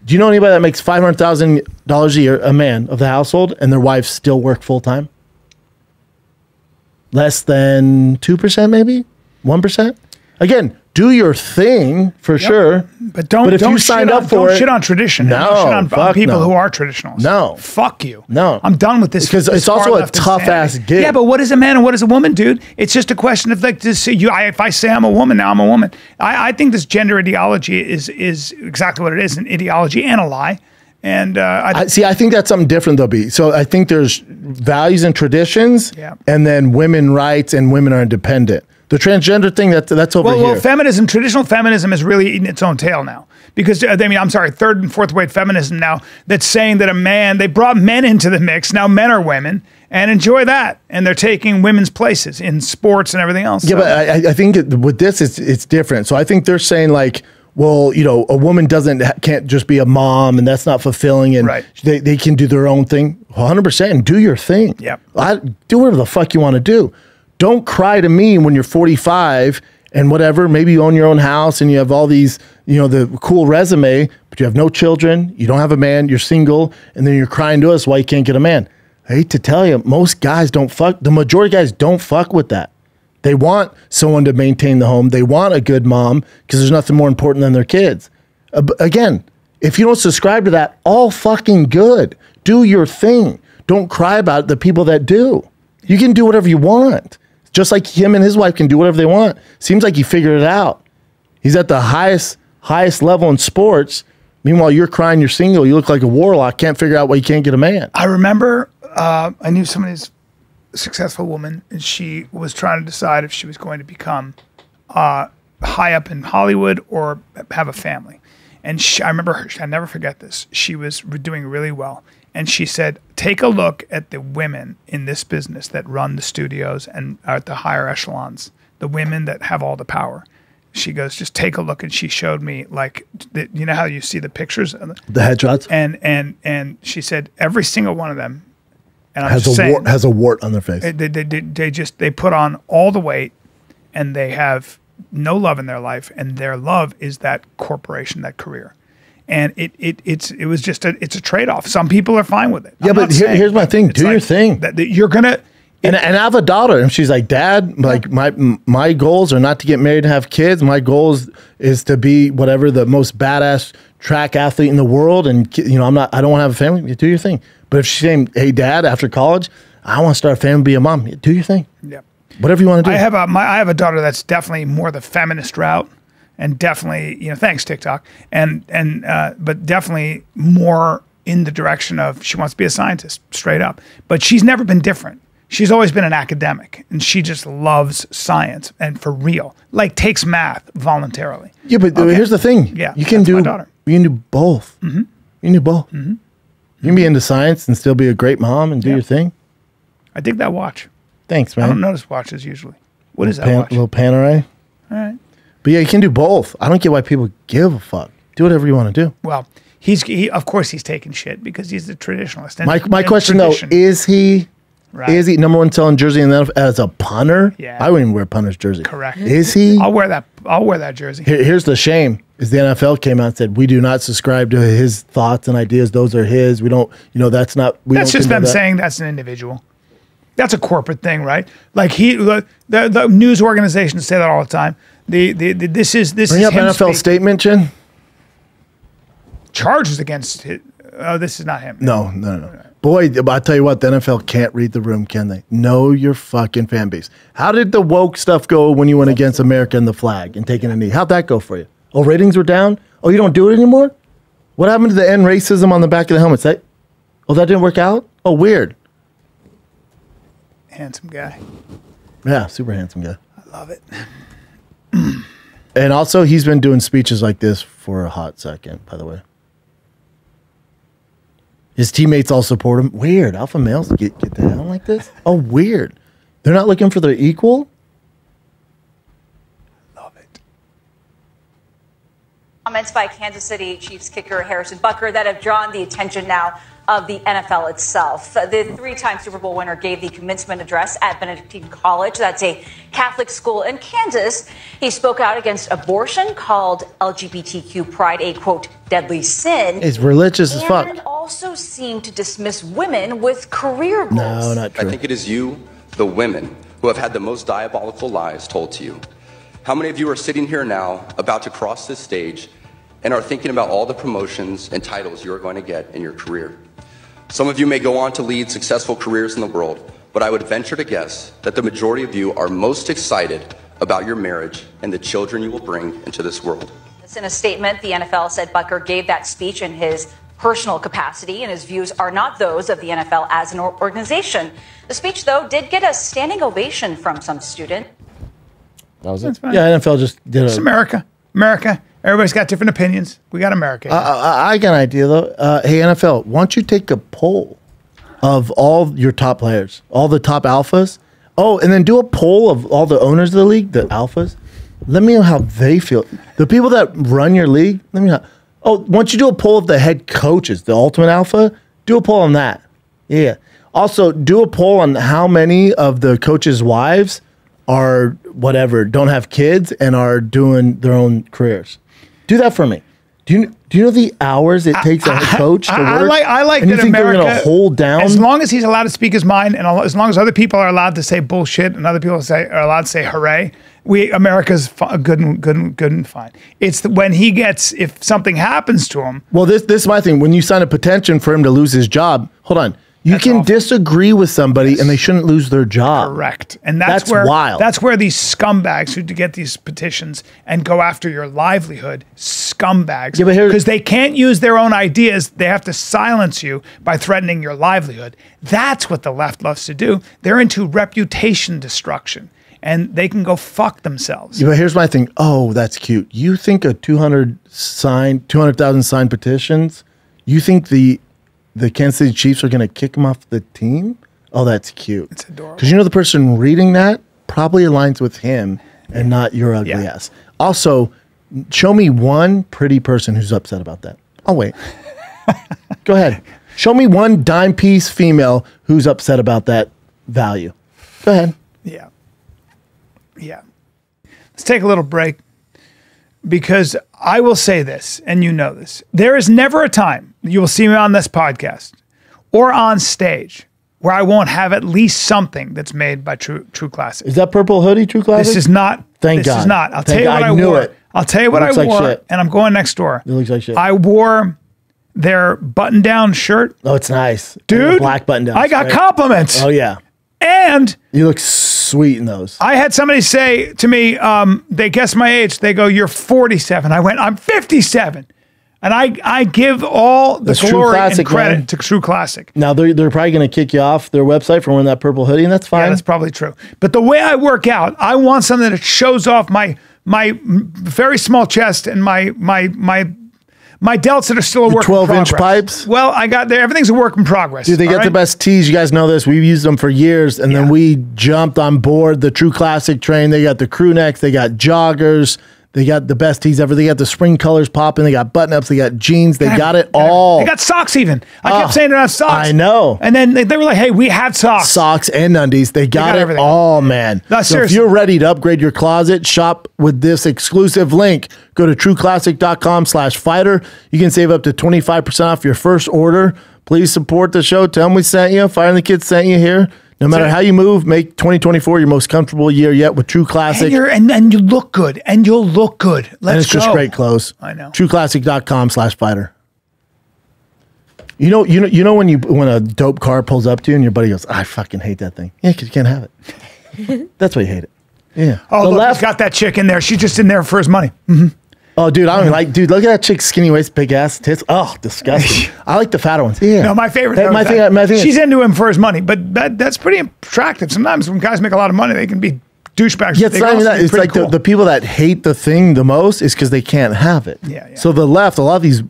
Do you know anybody that makes $500,000 a year, a man of the household, and their wives still work full time? Less than 2%, maybe 1%. Again, do your thing for sure. But if you signed up for it, don't shit on tradition. No, don't shit on people who are traditionals. No, fuck you. No, I'm done with this. Because it's also a tough ass gig. Yeah, but what is a man and what is a woman, dude? It's just a question of like this. If I say I'm a woman, now I'm a woman. I think this gender ideology is exactly what it is: an ideology and a lie. And I think that's something different, though, B. So I think there's values and traditions, and then women rights and women are independent. The transgender thing, that's over here. Well, feminism, traditional feminism is really eating its own tail now. Because, third and fourth wave feminism now, that's saying that they brought men into the mix, now men are women, and enjoy that. And they're taking women's places in sports and everything else. Yeah, but I think with this, it's different. So I think they're saying like, well, a woman can't just be a mom, and that's not fulfilling, and they can do their own thing 100%, and do your thing. Yeah, do whatever the fuck you want to do. Don't cry to me when you're 45 and whatever. Maybe you own your own house and you have all these, the cool resume, but you have no children. You don't have a man. You're single, and then you're crying to us why you can't get a man. I hate to tell you, most guys don't fuck. The majority of guys don't fuck with that. They want someone to maintain the home. They want a good mom because there's nothing more important than their kids. Again, if you don't subscribe to that, all fucking good. Do your thing. Don't cry about the people that do. You can do whatever you want. Just like him and his wife can do whatever they want. Seems like he figured it out. He's at the highest level in sports. Meanwhile, you're crying, you're single, you look like a warlock, can't figure out why you can't get a man. I remember I knew somebody's successful woman, and she was trying to decide if she was going to become high up in Hollywood or have a family. And I remember her, I never forget this. She was doing really well. And she said, take a look at the women in this business that run the studios and are at the higher echelons, the women that have all the power. She goes, just take a look. And she showed me, like, you know how you see the pictures? The headshots? And she said, every single one of them, and I'm has a wart on their face. They put on all the weight, and they have no love in their life, and their love is that corporation, that career. And it's a trade-off. Some people are fine with it. Yeah, but here's my thing. Do your thing. You're gonna. And I have a daughter, and she's like, Dad, like my goals are not to get married and have kids. My goals is to be whatever the most badass track athlete in the world. And I don't want to have a family. Do your thing. But if she's saying, hey, Dad, after college, I want to start a family, be a mom. Do your thing. Yeah. Whatever you want to do. I have a daughter that's definitely more the feminist route. And definitely, thanks TikTok, but definitely more in the direction of she wants to be a scientist, straight up. But she's never been different. She's always been an academic, and she just loves science and for real. Like takes math voluntarily. Yeah, but here's the thing. Yeah, you can do You can do both. You can do both. You can be into science and still be a great mom and do your thing. I dig that watch. Thanks, man. I don't notice watches usually. What is that watch? Little Panerai. All right. But yeah, you can do both. I don't get why people give a fuck. Do whatever you want to do. Well, of course he's taking shit because he's a traditionalist. And, My question though, is he number one selling jersey in the NFL as a punter? Yeah. I wouldn't even wear a punter's jersey. Correct. Is he? I'll wear that jersey. Here's the shame: is the NFL came out and said we do not subscribe to his thoughts and ideas. Those are his. We don't. That's not. That's just them saying that's an individual. That's a corporate thing, right? Like the news organizations say that all the time. This is Bring up NFL statement, Chin. Charges against it. Oh, this is not him. No. Boy, I tell you what, the NFL can't read the room, can they? Know your fucking fan base. How did the woke stuff go when you went against America and the flag and taking a knee? How'd that go for you? Oh, ratings were down? Oh, you don't do it anymore? What happened to the end racism on the back of the helmets? That didn't work out? Oh, weird. Handsome guy. Yeah, super handsome guy. I love it. And also, he's been doing speeches like this for a hot second, by the way. His teammates all support him. Weird. Alpha males get down like this? Oh, weird. They're not looking for their equal? Love it. Comments by Kansas City Chiefs kicker Harrison Butker that have drawn the attention now of the NFL itself. The three-time Super Bowl winner gave the commencement address at Benedictine College. That's a Catholic school in Kansas. He spoke out against abortion, called LGBTQ pride a, quote, deadly sin. It's religious as fuck. And also seemed to dismiss women with career goals. No, not true. I think it is you, the women, who have had the most diabolical lies told to you. How many of you are sitting here now, about to cross this stage, and are thinking about all the promotions and titles you are going to get in your career? Some of you may go on to lead successful careers in the world, but I would venture to guess that the majority of you are most excited about your marriage and the children you will bring into this world. In a statement, the NFL said Butker gave that speech in his personal capacity, and his views are not those of the NFL as an organization. The speech, though, did get a standing ovation from some students. That was it. Yeah, NFL just did it. It's America. Everybody's got different opinions. We got America. I got an idea, though. Hey, NFL, why don't you take a poll of all your top players, all the top alphas? Oh, and then do a poll of all the owners of the league, the alphas. Let me know how they feel. The people that run your league, let me know. Oh, once you do a poll of the head coaches, the ultimate alpha, do a poll on that. Yeah. Also, do a poll on how many of the coaches' wives are don't have kids and are doing their own careers. Do that for me. Do you know the hours it takes a head coach to work? I like and that you think America, they're going to hold down? as long as he's allowed to speak his mind, and as long as other people are allowed to say bullshit, and other people are allowed to say hooray, America's good and fine. It's when he gets, if something happens to him. Well, this is my thing. When you sign a petition for him to lose his job, hold on. You can disagree with somebody and they shouldn't lose their job. Correct. And that's where wild. That's where these scumbags who get these petitions and go after your livelihood, scumbags. Because they can't use their own ideas. They have to silence you by threatening your livelihood. That's what the left loves to do. They're into reputation destruction. And they can go fuck themselves. Yeah, but here's my thing. Oh, that's cute. You think a 200,000 signed petitions, you think the Kansas City Chiefs are going to kick him off the team? Oh, that's cute. It's adorable. Because the person reading that probably aligns with him and not your ugly ass. Also, show me one pretty person who's upset about that. I'll wait. Go ahead. Show me one dime piece female who's upset about that value. Go ahead. Yeah. Let's take a little break, because I will say this, and you know this. There is never a time you will see me on this podcast or on stage where I won't have at least something that's made by True Classic. Is that purple hoodie True Classic? This is not. Thank God. This is not. I'll tell you what I wore. I'll tell you what I wore, and I'm going next door. It looks like shit. I wore their button-down shirt. Oh, it's nice. Dude. Black button-down. I got compliments. Oh, yeah. And you look sweet in those. I had somebody say to me, they guessed my age. They go, "You're 47." I went, "I'm 57." And I give all the glory and credit to True Classic. Now, they're probably going to kick you off their website for wearing that purple hoodie, and that's fine. Yeah, that's probably true. But the way I work out, I want something that shows off my very small chest and my My delts that are still a work in 12-inch progress. pipes? Well, I got there. Everything's a work in progress. Dude, they got all the right? best tees. You guys know this. We've used them for years, and then we jumped on board the True Classic train. They got the crew necks. They got joggers. They got the best tees ever. They got the spring colors popping. They got button-ups. They got jeans. They got it all. They got socks even. I kept saying they're not socks. I know. And then they were like, hey, we had socks. Socks and undies. They got it everything. all, man. No, so if seriously. you're ready to upgrade your closet, shop with this exclusive link. Go to trueclassic.com/fighter. You can save up to 25% off your first order. Please support the show. Tell them we sent you. Fire and the Kids sent you here. No matter how you move, make 2024 your most comfortable year yet with True Classic. And you look good. And you'll look good. Let's and it's go. just great clothes. I know. Trueclassic.com/fighter. You know when a dope car pulls up to you and your buddy goes, I fucking hate that thing. Yeah, because you can't have it. That's why you hate it. Yeah. Oh, look, he's got that chick in there. She's just in there for his money. Mm-hmm. Oh, dude, I don't even like, dude, look at that chick's skinny waist, big ass, tits. Oh, disgusting. I like the fatter ones. Yeah. No, my favorite. My thing she's into him for his money, but that's pretty attractive. Sometimes when guys make a lot of money, they can be douchebags. Yeah, it's not even that. It's like the people that hate the thing the most is because they can't have it. Yeah. So the left, a lot of these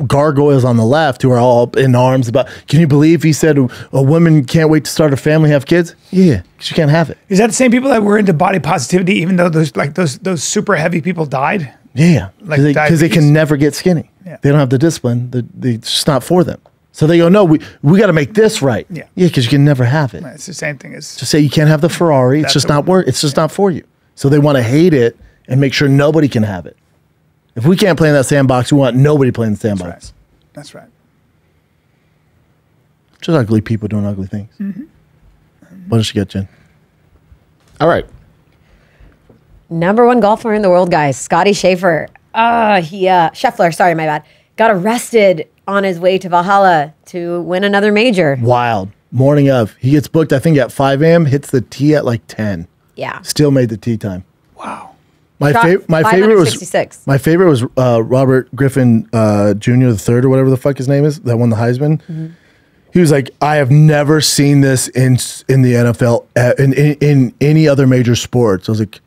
gargoyles on the left who are all in arms about, can you believe he said a woman can't wait to start a family, have kids? Yeah, because you can't have it. Is that the same people that were into body positivity, even though those super heavy people died? Yeah, Like because they can never get skinny. Yeah. They don't have the discipline. It's just not for them. So they go, no, we got to make this right. Yeah, because you can never have it. It's the same thing as Just say you can't have the Ferrari. It's just not work. It's just not for you. So they want to hate it and make sure nobody can have it. If we can't play in that sandbox, we want nobody playing in the sandbox. That's right. Just ugly people doing ugly things. Mm-hmm. What does she get, Jen? All right. #1 golfer in the world, guys. Scotty Scheffler. Scheffler, sorry, my bad. Got arrested on his way to Valhalla to win another major. Wild. Morning of. He gets booked, I think, at 5 a.m., hits the tee at like 10. Yeah. Still made the tee time. Wow. My favorite was Robert Griffin Jr. the third or whatever the fuck his name is that won the Heisman. Mm-hmm. He was like, I have never seen this in the NFL in any other major sports. I was like,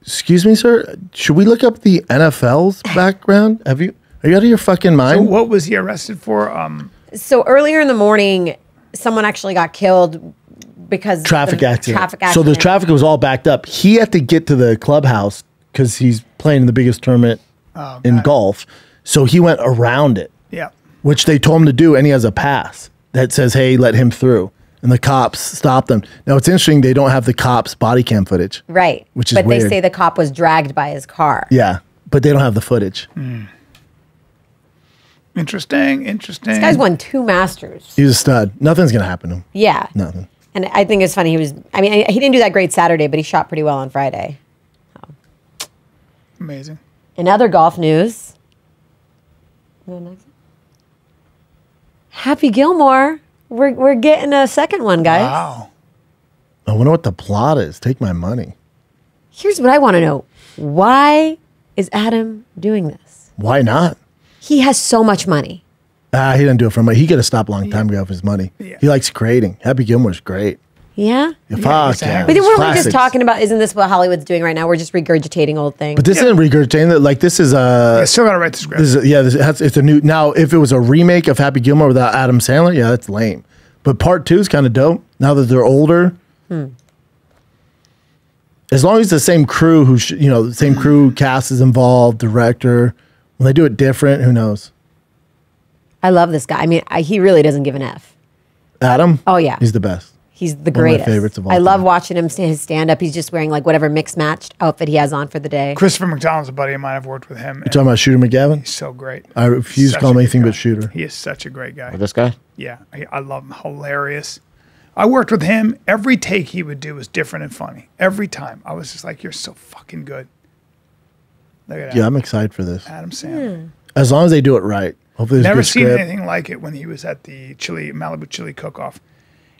excuse me, sir. Should we look up the NFL's background? Are you out of your fucking mind? So what was he arrested for? So earlier in the morning, someone actually got killed because traffic accident. So the traffic was all backed up. He had to get to the clubhouse because he's playing in the biggest tournament in golf. So he went around it. Yeah. Which they told him to do, and he has a pass that says, hey, let him through. And the cops stopped him. Now, it's interesting they don't have the cops' body cam footage. Right. Which is but weird. They say the cop was dragged by his car. Yeah, but they don't have the footage. Interesting. This guy's won 2 Masters. He's a stud. Nothing's going to happen to him. Yeah. Nothing. And I think it's funny. He didn't do that great Saturday, but he shot pretty well on Friday. Amazing. In other golf news, Happy Gilmore. We're getting a second one, guys. Wow. I wonder what the plot is. Take my money. Here's what I want to know. Why is Adam doing this? Why not? He has so much money. He didn't do it for money. He could have stopped a long time ago with his money. Yeah. He likes creating. Happy Gilmore's great. Yeah? Fuck yeah. But then weren't we Classics. just talking about, isn't this what Hollywood's doing right now? We're just regurgitating old things. But this isn't regurgitating that. Like, this is I still got to write the script. it's a new. Now, if it was a remake of Happy Gilmore without Adam Sandler, yeah, that's lame. But part 2 is kind of dope. Now that they're older, as long as the same crew, the same crew cast is involved, director. When they do it different, who knows? I love this guy. I mean, he really doesn't give an F. Adam? Oh, yeah. He's the best. He's the One of my greatest. favorites of all I love time. watching him his stand up. He's just wearing like whatever mixed matched outfit he has on for the day. Christopher McDonald's a buddy of mine. I've worked with him. You talking about Shooter McGavin? He's so great. I refuse to Such call him a good anything guy. but Shooter. He is such a great guy. This guy? Yeah, I love him. Hilarious. I worked with him. Every take he would do was different and funny. Every time. I was just like, you're so fucking good. Look at Yeah, Adam. I'm excited for this. Adam Sandler. As long as they do it right. Hopefully, there's a Never good seen script. anything like it when he was at the Malibu Chili Cook-Off.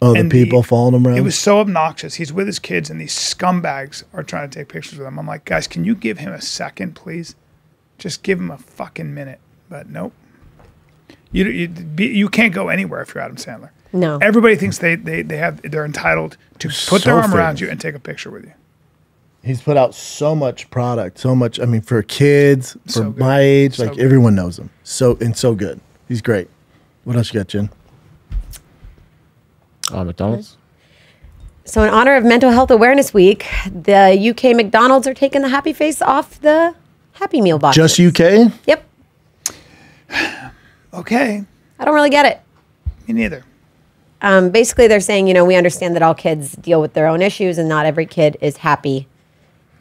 Oh, the And people following him around. It was so obnoxious. He's with his kids, and these scumbags are trying to take pictures with him. I'm like, guys, can you give him a second, please? Just give him a fucking minute. But nope. You can't go anywhere if you're Adam Sandler. No. Everybody thinks they're entitled to put their arm around famous. you and take a picture with you. He's put out so much product, so much. I mean, for kids, for my age, like everyone knows him. So good. He's great. What else you got, Jen? McDonald's. So in honor of Mental Health Awareness Week, the UK McDonald's are taking the happy face off the Happy Meal box. Just UK? Yep. Okay. I don't really get it. Me neither. Basically, they're saying, we understand that all kids deal with their own issues and not every kid is happy.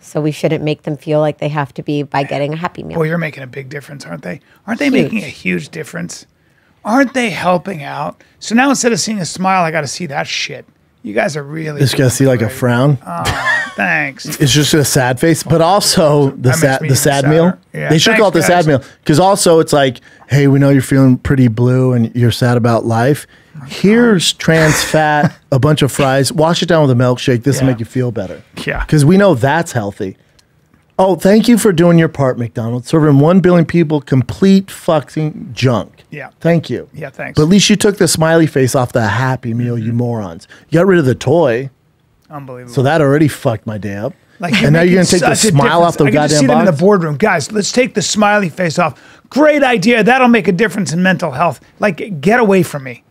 So we shouldn't make them feel like they have to be by getting a Happy Meal. Boy, you're making a big difference, aren't they? Aren't they making a huge difference? Aren't they helping out? So now instead of seeing a smile, I got to see that shit. You guys are really. Just gotta see like a frown. Oh, thanks. It's just a sad face, but also the sad meal. Yeah, they should call it the sad meal because also it's like, hey, we know you're feeling pretty blue and you're sad about life. Here's trans fat, a bunch of fries. Wash it down with a milkshake. This will make you feel better. Yeah, because we know that's healthy. Oh, thank you for doing your part, McDonald's. Serving 1 billion people complete fucking junk. Yeah. Thank you. Yeah, thanks. But at least you took the smiley face off the Happy Meal, you morons. You got rid of the toy. Unbelievable. So that already fucked my day up. Like, and now you're going to take the smile off the I can just goddamn see them in box? the boardroom. Guys, let's take the smiley face off. Great idea. That'll make a difference in mental health. Like, get away from me.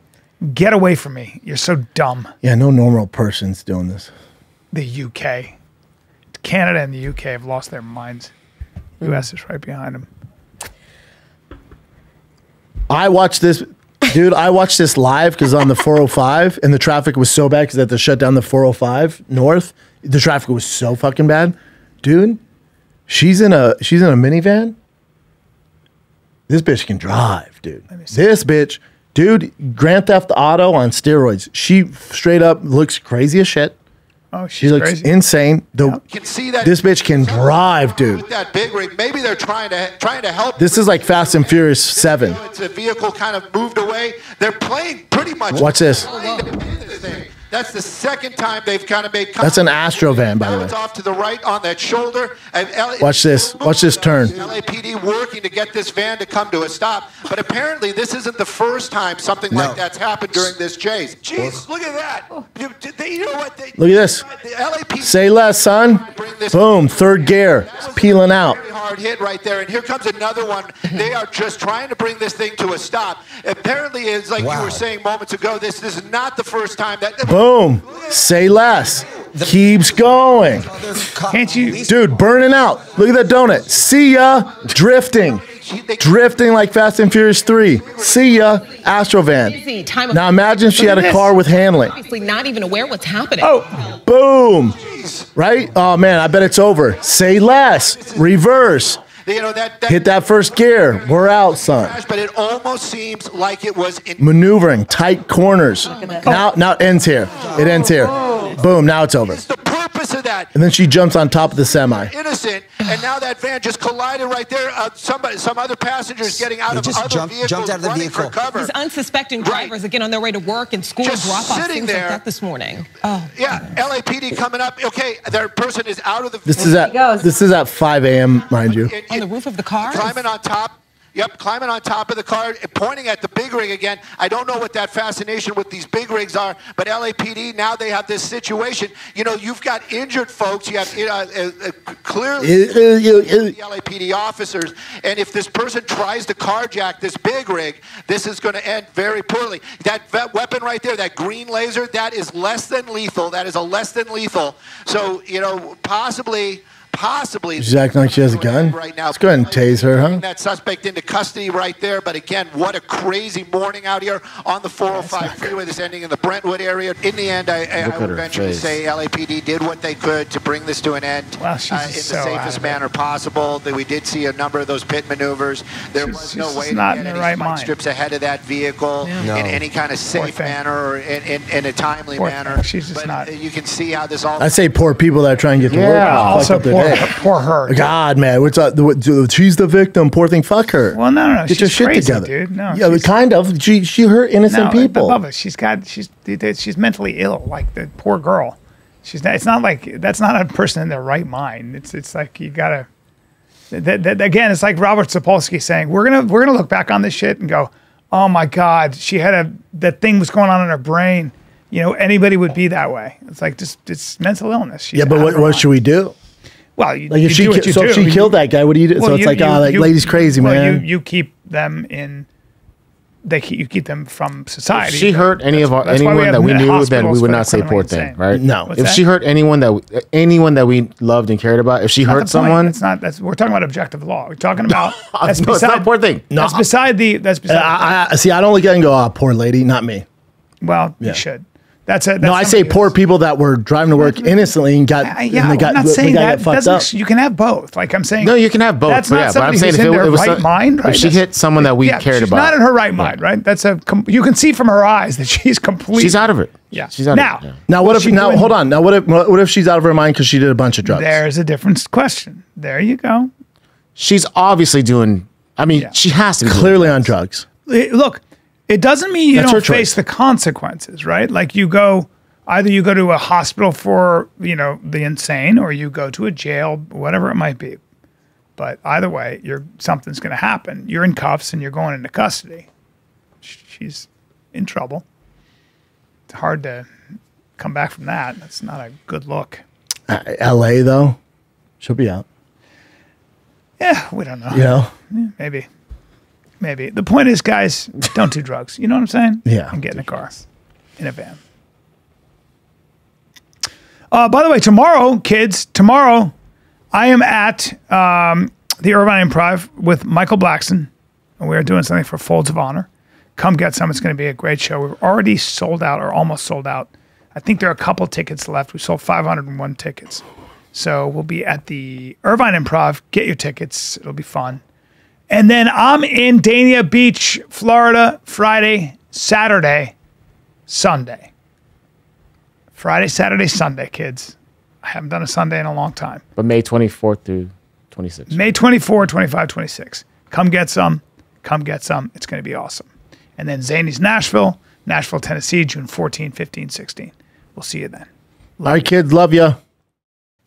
Get away from me. You're so dumb. Yeah, no normal person's doing this. The UK. Canada and the UK have lost their minds. US is right behind them. I watched this, dude. I watched this live because on the 405 and the traffic was so bad because they had to shut down the 405 north. The traffic was so fucking bad, dude. She's in a minivan. This bitch can drive, dude. This bitch, dude. Grand Theft Auto on steroids. She straight up looks crazy as shit. Oh, she looks crazy. insane. You can see that This bitch can drive, dude. with that big rig. Maybe they're trying to help. This is like Fast and Furious 7. It's a vehicle kind of moved away. They're playing pretty much. Watch this. That's the second time they've kind of made. That's an Astro van, by the way. It's off to the right on that shoulder. And Watch this. Watch this turn. LAPD working to get this van to come to a stop, but apparently this isn't the first time something like that's happened during this chase. Jeez, look at that! You know what? Look at this. The LAPD. Say less, son. Boom. Third gear. It's peeling out. Very hard hit right there, and here comes another one. They are just trying to bring this thing to a stop. Apparently, it's like you were saying moments ago. This is not the first time that. Boom. Say less. Keeps going. Can't you? Dude, burning out. Look at that donut. See ya. Drifting. Drifting like Fast and Furious 3. See ya. Astrovan. Now imagine she had a car with handling. Obviously not even aware what's happening. Oh, boom. Right? Oh, man, I bet it's over. Say less. Reverse. Hit that first gear. We're out, son. But it almost seems like it was Maneuvering, tight corners. Now it ends here. It ends here. Boom, now it's over. the purpose of that. And then she jumps on top of the semi. Innocent, and now that van just collided right there. Some other passengers getting out of other vehicles, jumped out of the running vehicle. for cover. These unsuspecting drivers that get on their way to work and school Just drop off sitting things there. like that this morning. Oh, Yeah, LAPD coming up. Okay, their person is out of the. This is at 5 a.m., mind you. on the roof of the car. Climbing on top. Yep, climbing on top of the car, pointing at the big rig again. I don't know what that fascination with these big rigs are, but LAPD, now they have this situation. You know, you've got injured folks. You have clearly the LAPD officers. And if this person tries to carjack this big rig, this is going to end very poorly. That weapon right there, that green laser, that is less than lethal. That is a less than lethal. So, you know, possibly. She's acting like she has a gun. Right now, Let's go ahead and tase her, huh? that suspect into custody right there. But again, what a crazy morning out here on the 405 freeway. This ending in the Brentwood area. In the end, I would venture to say LAPD did what they could to bring this to an end in the safest manner possible. We did see a number of those pit maneuvers. There was no way to get any spike strips ahead of that vehicle in any kind of safe manner or in a timely manner. She's just not. You can see how this all. I say poor people that try and get to work. Also poor her. God, man, what's up? She's the victim. Poor thing. Fuck her. Well, no. Get your shit crazy, together, dude. No, yeah, kind of. She hurt innocent people. Above it, she's mentally ill. Like the poor girl. She's not. It's not like that's not a person in their right mind. It's like you gotta. That again, it's like Robert Sapolsky saying we're gonna look back on this shit and go, oh my God, she had that thing was going on in her brain. You know, anybody would be that way. It's like just it's mental illness. She's but what should we do? Well, you, Like you if she do what you so do. if she killed that guy, what do you do? Well, So it's like, oh, that lady's crazy, well, man. You keep them in. You keep them from society. If she hurt anyone that we knew, then we would not say poor thing, right? No. What's If that? she hurt anyone that we loved and cared about, if she Not hurt the point. someone, That's not. We're talking about objective law. We're talking about. That's no, it's not poor thing. That's beside the. That's beside. I see. I don't look at it and go, oh, poor lady, not me. Well, Yeah. you should. That's it. No, I say poor people that were driving to work innocently and got. and Yeah, they I'm got, not they saying got that. fucked up. You can have both. Like I'm saying. no, you can have both. That's but not yeah, but somebody I'm saying who's if in it their was right mind, right? if she hit someone that we cared she's about, not in her right mind, right? That's you can see from her eyes that she's completely. she's out of it. Yeah. she's out now, of it. Yeah. Now what if? she Now doing? hold on. Now what if she's out of her mind because she did a bunch of drugs? There's a different question. There you go. She's obviously doing. I mean, she has to be Clearly on drugs. Look, it doesn't mean you That's her don't face choice. the consequences, right? Like either you go to a hospital for, the insane, or you go to a jail, whatever it might be. But either way, something's going to happen. You're in cuffs and you're going into custody. She's in trouble. It's hard to come back from that. That's not a good look. L.A. though, she'll be out. Yeah, we don't know. You know? Yeah, maybe. The point is, guys, don't do drugs. You know what I'm saying? Yeah. And get in a car, in a van. By the way, tomorrow, kids, I am at the Irvine Improv with Michael Blackson, and we are doing something for Folds of Honor. Come get some. It's going to be a great show. We're already sold out, or almost sold out. I think there are a couple tickets left. We sold 501 tickets. So we'll be at the Irvine Improv. Get your tickets. It'll be fun. And then I'm in Dania Beach, Florida, Friday, Saturday, Sunday. Friday, Saturday, Sunday, kids. I haven't done a Sunday in a long time. But May 24th through 26th. May 24, 25, 26. Come get some. Come get some. It's going to be awesome. And then Zany's Nashville, Tennessee, June 14, 15, 16. We'll see you then. All right, kids, love you.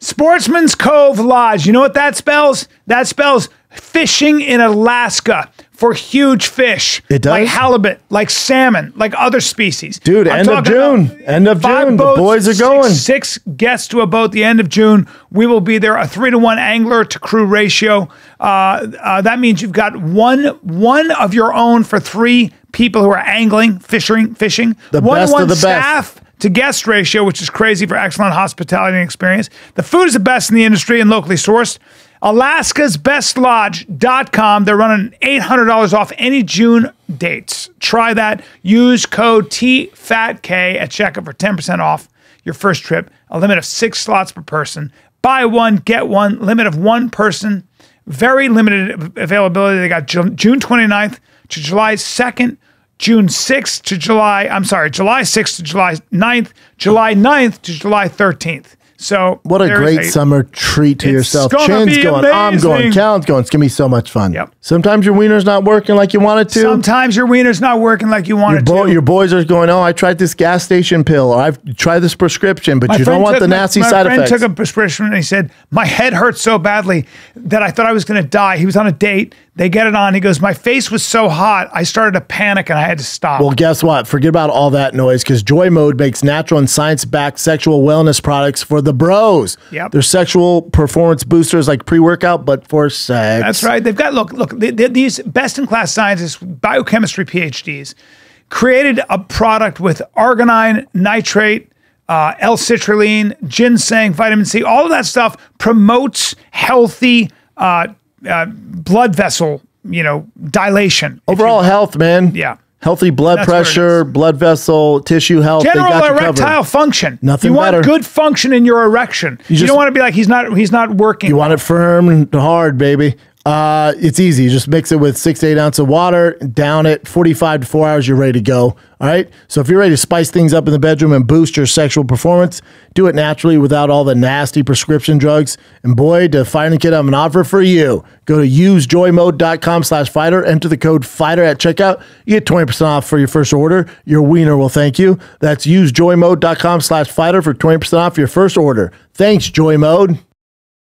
Sportsman's Cove Lodge. You know what that spells? That spells fishing in Alaska for huge fish. It does? Like halibut, like salmon, like other species. Dude, I'm end of talking June. about End of 5 June. The boats, boys are going. Six guests to a boat the end of June. We will be there, a 3-to-1 angler to crew ratio. That means you've got one of your own for 3 people who are angling, fishing. The best of the best. Staff to guest ratio, which is crazy for excellent hospitality and experience. The food is the best in the industry and locally sourced. Alaska'sBestLodge.com. They're running $800 off any June dates. Try that. Use code TFATK at checkout for 10% off your first trip. A limit of 6 slots per person. Buy one, get one. Limit of 1 person. Very limited availability. They got June 29th to July 2nd. July 6th to July 9th, July 9th to July 13th. So what a great summer treat to yourself. gonna Chin's be going, I'm going, amazing. Callen's going. It's going to be so much fun. Yep. Sometimes your wiener's not working like you want it to. Sometimes your wiener's not working like you want it to. Your boys are going, oh, I tried this gas station pill, or I've tried this prescription, but you don't want the nasty side effects. My friend took a prescription and he said, my head hurt so badly that I thought I was going to die. He was on a date. They get it on. He goes, my face was so hot, I started to panic and I had to stop. Well, guess what? Forget about all that noise, because Joy Mode makes natural and science-backed sexual wellness products for the bros. Yep. They're sexual performance boosters like pre-workout, but for sex. That's right. They've got, look, these best-in-class scientists, biochemistry PhDs, created a product with arginine, nitrate, L-citrulline, ginseng, vitamin C. All of that stuff promotes healthy blood vessel, dilation. Overall health, man. Yeah. Healthy blood That's what it pressure, blood vessel, tissue health. General they got you erectile covered. function. Nothing you want better. good function in your erection. You don't want to be like he's not working. You want it firm and hard, baby. It's easy. You just mix it with 6 to 8 ounces of water, down it, 45 to 4 hours, you're ready to go. All right. So if you're ready to spice things up in the bedroom and boost your sexual performance, do it naturally without all the nasty prescription drugs. And boy, to finally get an offer for you. Go to usejoymode.com/fighter, enter the code FIGHTER at checkout. You get 20% off for your first order. Your wiener will thank you. That's usejoymode.com/fighter for 20% off your first order. Thanks, Joy Mode.